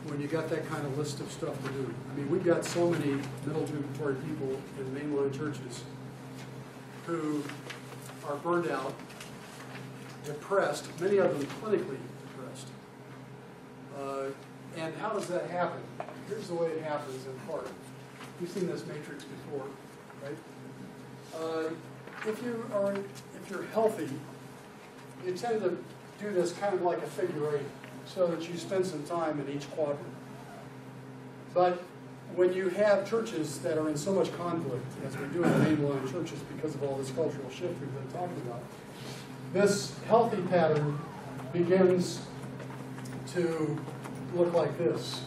when you got that kind of list of stuff to do? I mean, we've got so many middle judicatory people in mainline churches who are burned out depressed, many of them clinically depressed. And how does that happen? Here's the way it happens in part. You've seen this matrix before, right? If you're healthy, you tend to do this kind of like a figure eight, so that you spend some time in each quadrant. But when you have churches that are in so much conflict, as we do in the mainline churches because of all this cultural shift we've been talking about, this healthy pattern begins to look like this.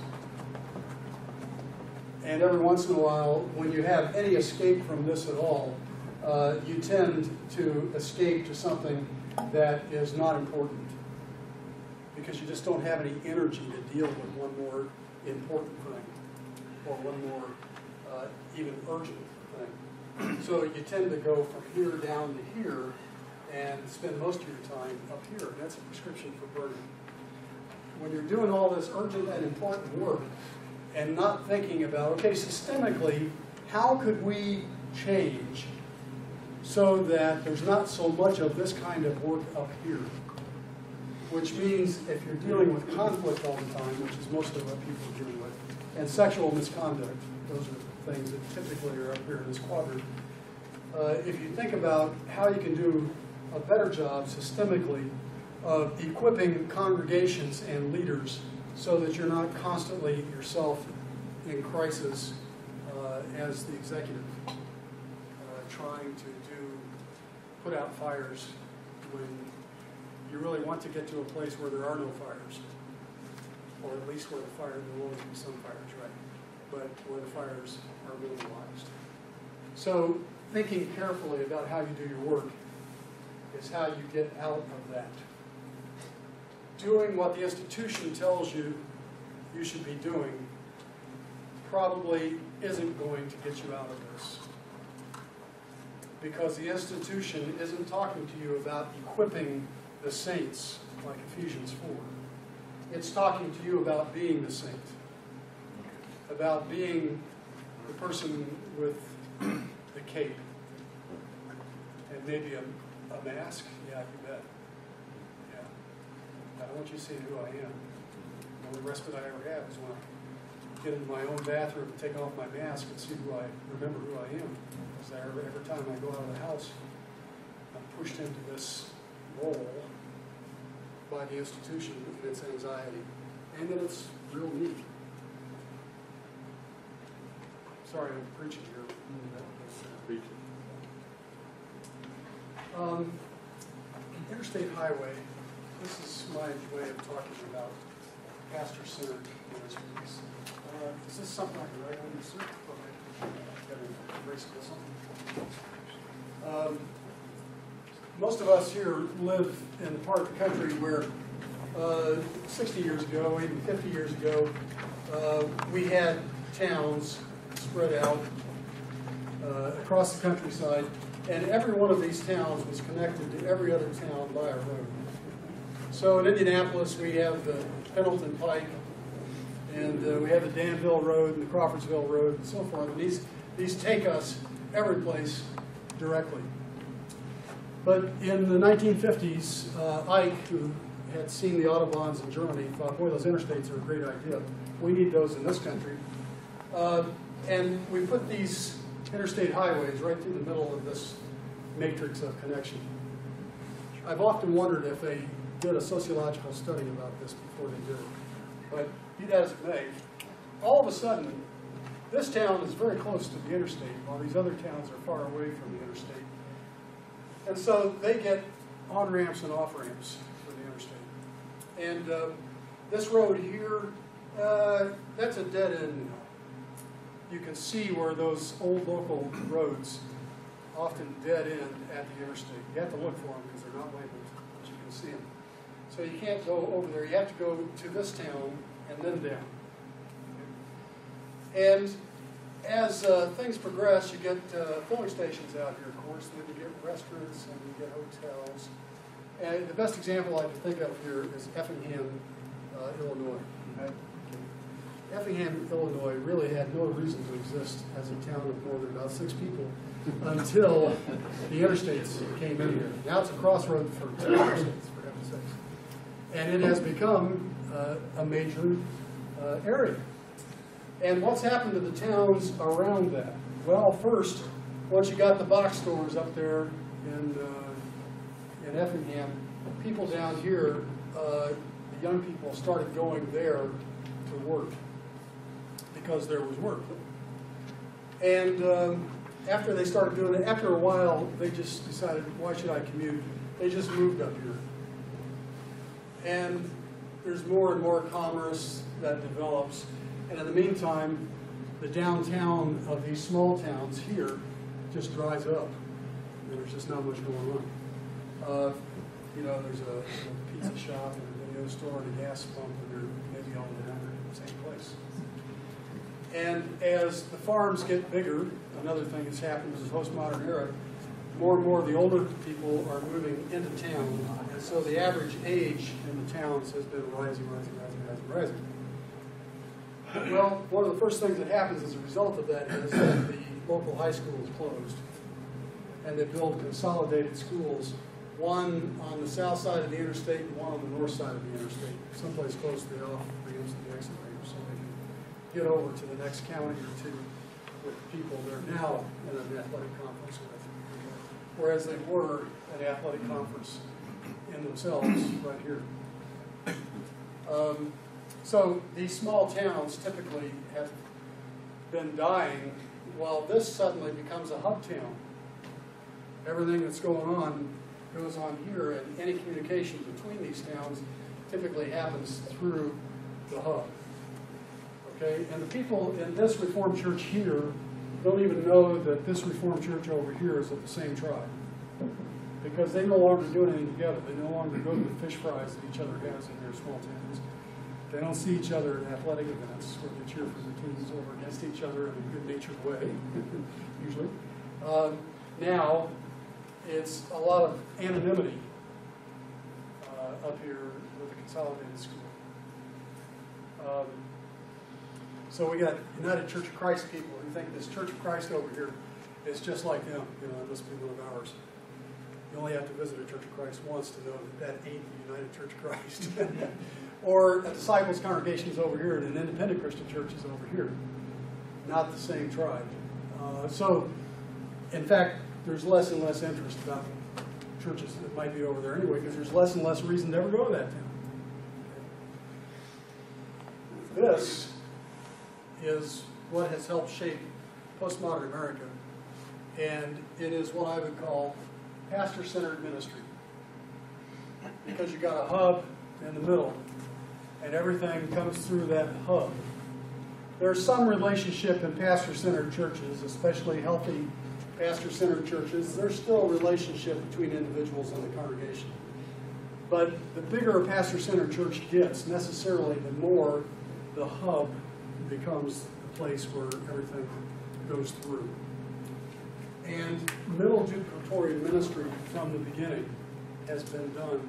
And every once in a while, when you have any escape from this at all, you tend to escape to something that is not important, because you just don't have any energy to deal with one more important thing, or one more even urgent thing. So you tend to go from here down to here and spend most of your time up here. And that's a prescription for burning. When you're doing all this urgent and important work and not thinking about, okay, systemically, how could we change so that there's not so much of this kind of work up here? Which means if you're dealing with conflict all the time, which is most of what people are dealing with, and sexual misconduct, those are things that typically are up here in this quadrant. If you think about how you can do a better job systemically of equipping congregations and leaders so that you're not constantly yourself in crisis as the executive, trying to put out fires when you really want to get to a place where there are no fires, or at least where there will always be some fires, right? But where the fires are minimalized. So thinking carefully about how you do your work is how you get out of that. Doing what the institution tells you you should be doing probably isn't going to get you out of this, because the institution isn't talking to you about equipping the saints like Ephesians 4. It's talking to you about being the saint, about being the person with the cape and maybe a mask. Yeah, you bet. Yeah. I want you to see who I am. The only respite I ever have is when I get into my own bathroom and take off my mask and see remember who I am. Because every time I go out of the house, I'm pushed into this role by the institution and its anxiety, and that it's real neat. Sorry, I'm preaching here. Interstate highway. This is my way of talking about pastor-centered ministries. Is this something I can write on this? Okay. Got to erase this. Most of us here live in the part of the country where 60 years ago, even 50 years ago, we had towns spread out across the countryside, and every one of these towns was connected to every other town by a road. So in Indianapolis, we have the Pendleton Pike, and we have the Danville Road and the Crawfordsville Road and so forth, and these take us every place directly. But in the 1950s, Ike, who had seen the Autobahns in Germany, thought, boy, those interstates are a great idea. We need those in this country. And we put these interstate highways right through the middle of this matrix of connection. I've often wondered if they did a sociological study about this before they did it. But be that as it may, all of a sudden, this town is very close to the interstate, while these other towns are far away from the interstate. And so they get on-ramps and off-ramps for the interstate. And this road here, that's a dead end now. You can see where those old local roads often dead end at the interstate. You have to look for them because they're not labeled, but you can see them. So you can't go over there. You have to go to this town and then down. And as things progress, you get filling stations out here, of course, and then you get restaurants and you get hotels. And the best example I can think of here is Effingham, Illinois. Right? Effingham, Illinois really had no reason to exist as a town of more than about 6 people until the interstates came in here. Now it's a crossroad for 2 interstates, for heaven's sakes. And it has become a major area. And what's happened to the towns around that? Well, first, once you got the box stores up there in Effingham, people down here, the young people started going there to work because there was work. And after they started doing it, after a while, they just decided, why should I commute? They just moved up here. And there's more and more commerce that develops. And in the meantime, the downtown of these small towns here just dries up. And there's just not much going on. You know, there's a pizza shop and a video store and a gas pump, and they're maybe all down in the same place. And as the farms get bigger, another thing that's happened is the postmodern era, more and more of the older people are moving into town, and so the average age in the towns has been rising. Well, one of the first things that happens as a result of that is that the local high school is closed, and they build consolidated schools, one on the south side of the interstate and one on the north side of the interstate, someplace close to the off-ramps of the exit ramps, so they can get over to the next county or two with people they're now in an athletic conference with, whereas they were an athletic conference in themselves right here. So these small towns typically have been dying while this suddenly becomes a hub town. Everything that's going on goes on here, and any communication between these towns typically happens through the hub. Okay, and the people in this Reformed church here don't even know that this Reformed church over here is of the same tribe, because they no longer do anything together. They no longer go to the fish fries that each other has in their small towns. They don't see each other at athletic events where they cheer for their teams over against each other in a good-natured way, usually. Now, it's a lot of anonymity up here with the consolidated school. So we got United Church of Christ people who think this Church of Christ over here is just like them. You know, it must be one of ours. You only have to visit a Church of Christ once to know that that ain't the United Church of Christ. Or a disciples congregation is over here and an independent Christian church is over here. Not the same tribe. So, in fact, there's less and less interest about churches that might be over there anyway, because there's less and less reason to ever go to that town. This is what has helped shape postmodern America, and it is what I would call pastor-centered ministry. Because you got a hub in the middle, and everything comes through that hub. There's some relationship in pastor-centered churches, especially healthy pastor-centered churches. There's still a relationship between individuals and the congregation. But the bigger a pastor-centered church gets, necessarily, the more the hub becomes the place where everything goes through. And middle judicatory ministry from the beginning has been done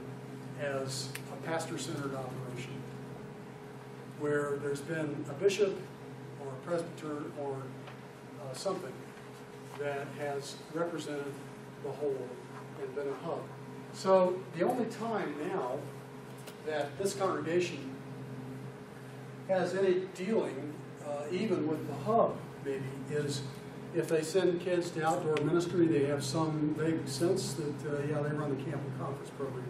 as a pastor-centered operation, where there's been a bishop or a presbyter or something that has represented the whole and been a hub. So the only time now that this congregation has any dealing, even with the hub, maybe, is if they send kids to outdoor ministry, they have some vague sense that, yeah, they run the camp and conference program.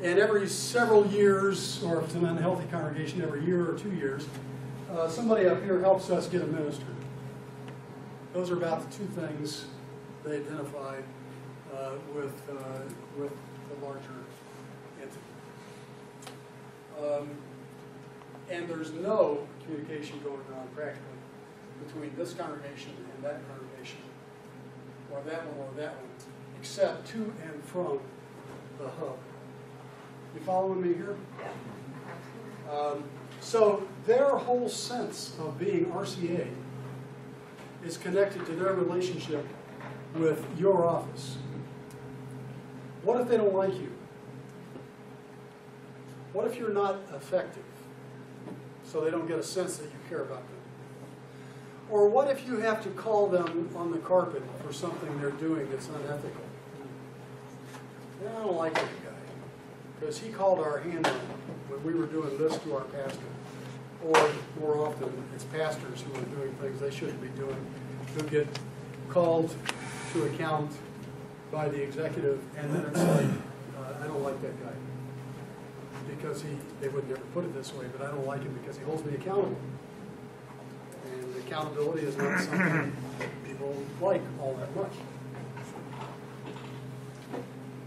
And every several years, or if it's an unhealthy congregation, every year or 2 years, somebody up here helps us get a minister. Those are about the two things they identify with the larger entity. And there's no communication going on practically between this congregation and that congregation, or that one, except to and from the hub. You following me here? Yeah. So their whole sense of being RCA is connected to their relationship with your office. What if they don't like you? What if you're not effective? so they don't get a sense that you care about them. Or what if you have to call them on the carpet for something they're doing that's unethical? I don't like that guy, because he called our hand on when we were doing this to our pastor. Or more often, it's pastors who are doing things they shouldn't be doing, who get called to account by the executive, and then it's like, I don't like that guy. Because they would never put it this way, but I don't like him because he holds me accountable. And accountability is not something people like all that much.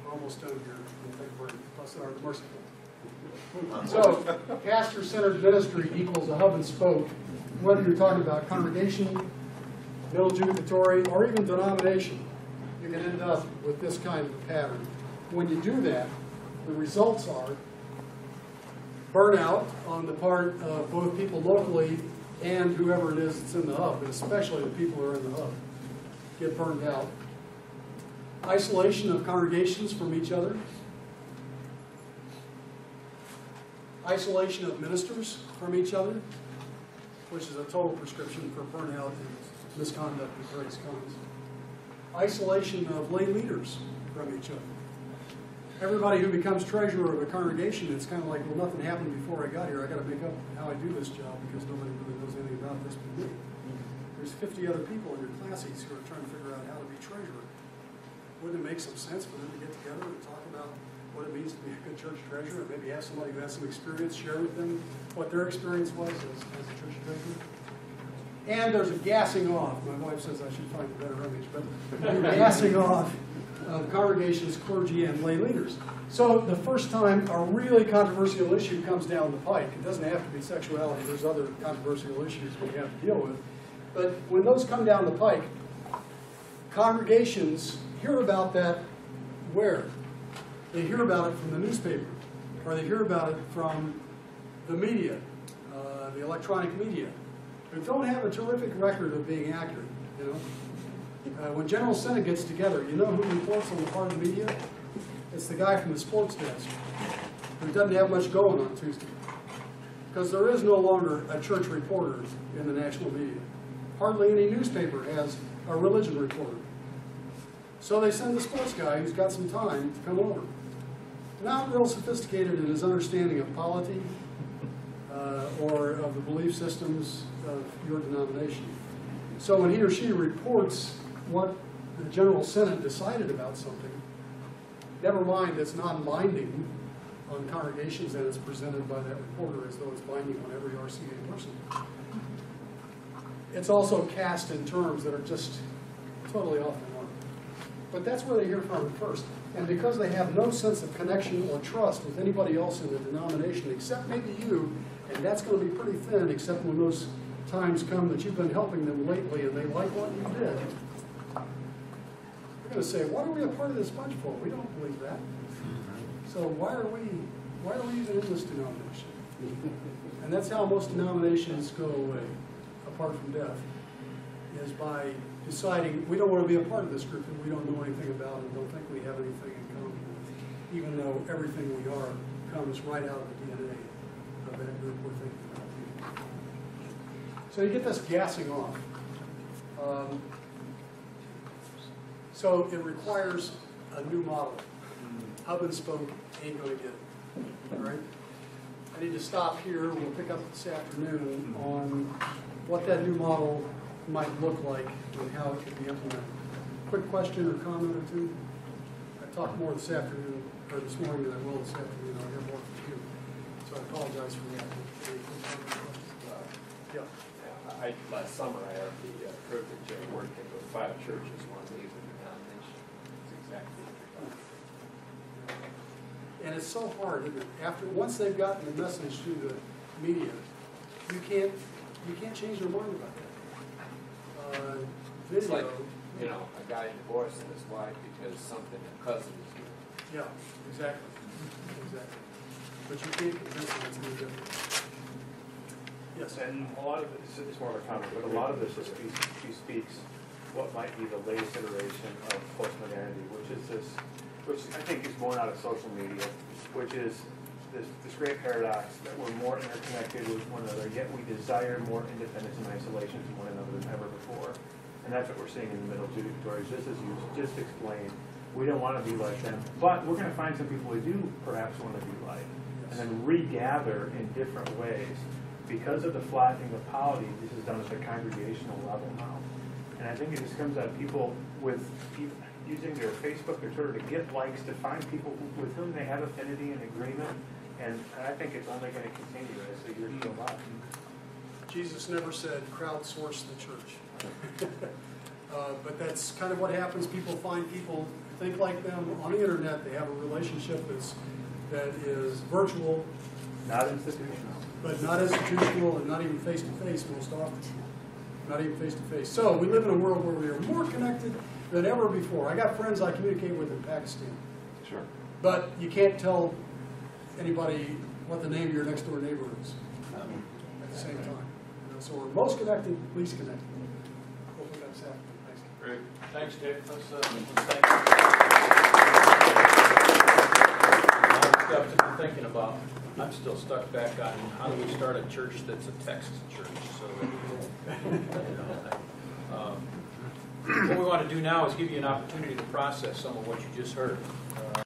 We're almost done here. We'll take a break. Blessed are the merciful. So, pastor-centered ministry equals a hub and spoke. Whether you're talking about congregation, middle judicatory, or even denomination, you can end up with this kind of a pattern. When you do that, the results are burnout on the part of both people locally and whoever it is that's in the hub, but especially the people who are in the hub get burned out. Isolation of congregations from each other. Isolation of ministers from each other, which is a total prescription for burnout and misconduct of various kinds. Isolation of lay leaders from each other. Everybody who becomes treasurer of a congregation, it's kind of like, well, nothing happened before I got here. I got to make up how I do this job because nobody really knows anything about this but me. There's 50 other people in your classes who are trying to figure out how to be treasurer. Wouldn't it make some sense for them to get together and talk about what it means to be a good church treasurer, and maybe have somebody who has some experience share with them what their experience was as a church treasurer? And there's a gassing off. My wife says I should find a better image, but gassing off of congregations, clergy, and lay leaders. So the first time a really controversial issue comes down the pike, it doesn't have to be sexuality, there's other controversial issues we have to deal with, but when those come down the pike, congregations hear about that where? They hear about it from the newspaper, or they hear about it from the media, the electronic media, who don't have a terrific record of being accurate, you know. When General Senate gets together, you know who reports on the part of the media? It's the guy from the sports desk who doesn't have much going on Tuesday. Because there is no longer a church reporter in the national media. Hardly any newspaper has a religion reporter. So they send the sports guy who's got some time to come over. Not real sophisticated in his understanding of polity or of the belief systems of your denomination. So when he or she reports what the General Senate decided about something, never mind it's non-binding on congregations and it's presented by that reporter as though it's binding on every RCA person. It's also cast in terms that are just totally off the mark. But that's where they hear from it first. And because they have no sense of connection or trust with anybody else in the denomination except maybe you, and that's going to be pretty thin except when those times come that you've been helping them lately and they like what you did, they're going to say, what are we a part of this bunch for? We don't believe that. So why are we even in this denomination? And that's how most denominations go away, apart from death, is by deciding we don't want to be a part of this group that we don't know anything about and don't think we have anything in common with, even though everything we are comes right out of the DNA of that group we're thinking about. So you get this gassing off. So it requires a new model. Hub and spoke ain't going to get it. All right? I need to stop here. We'll pick up this afternoon on what that new model might look like and how it can be implemented. Quick question or comment or two? I talked more this afternoon, or this morning than I will this afternoon. I'll hear more from you. So I apologize for that. Any quick comment or questions? Yeah. Last summer, I had the privilege of working with 5 churches, one leading denomination. It's exactly what you're talking about. And it's so hard, isn't it? Once they've gotten the message through the media, you can't change their mind about that. It's like, you know, a guy divorcing his wife because something a cousin is doing. Yeah, exactly. Exactly. But you can't convince them it's any different. Yes. And a lot of it, it's more of a comment, but a lot of this is he speaks what might be the latest iteration of postmodernity, which I think is born out of social media, which is this great paradox that we're more interconnected with one another, yet we desire more independence and isolation from one another than ever before. And that's what we're seeing in the middle judicatories, just as you just explained. We don't want to be like them, but we're going to find some people we do perhaps want to be like, and then regather in different ways. Because of the flattening of polity, this is done at the congregational level now. And I think it just comes out of people using their Facebook or Twitter to get likes, to find people with whom they have affinity and agreement, and I think it's only going to continue as the years go by. Jesus never said crowdsource the church. But that's kind of what happens. People find people who think like them on the internet. They have a relationship that is virtual, Not institutional. but not institutional and not even face-to-face most often. Not even face-to-face. So we live in a world where we are more connected than ever before. I got friends I communicate with in Pakistan. Sure. But you can't tell anybody what the name of your next-door neighbor is at the same time. You know, so we're most connected, least connected. Hopefully that's happening. Thanks. Great. Thanks, Dave. Let's thank you. Stuff to be thinking about. I'm still stuck back on how do we start a church that's a text church. So that, what we want to do now is give you an opportunity to process some of what you just heard.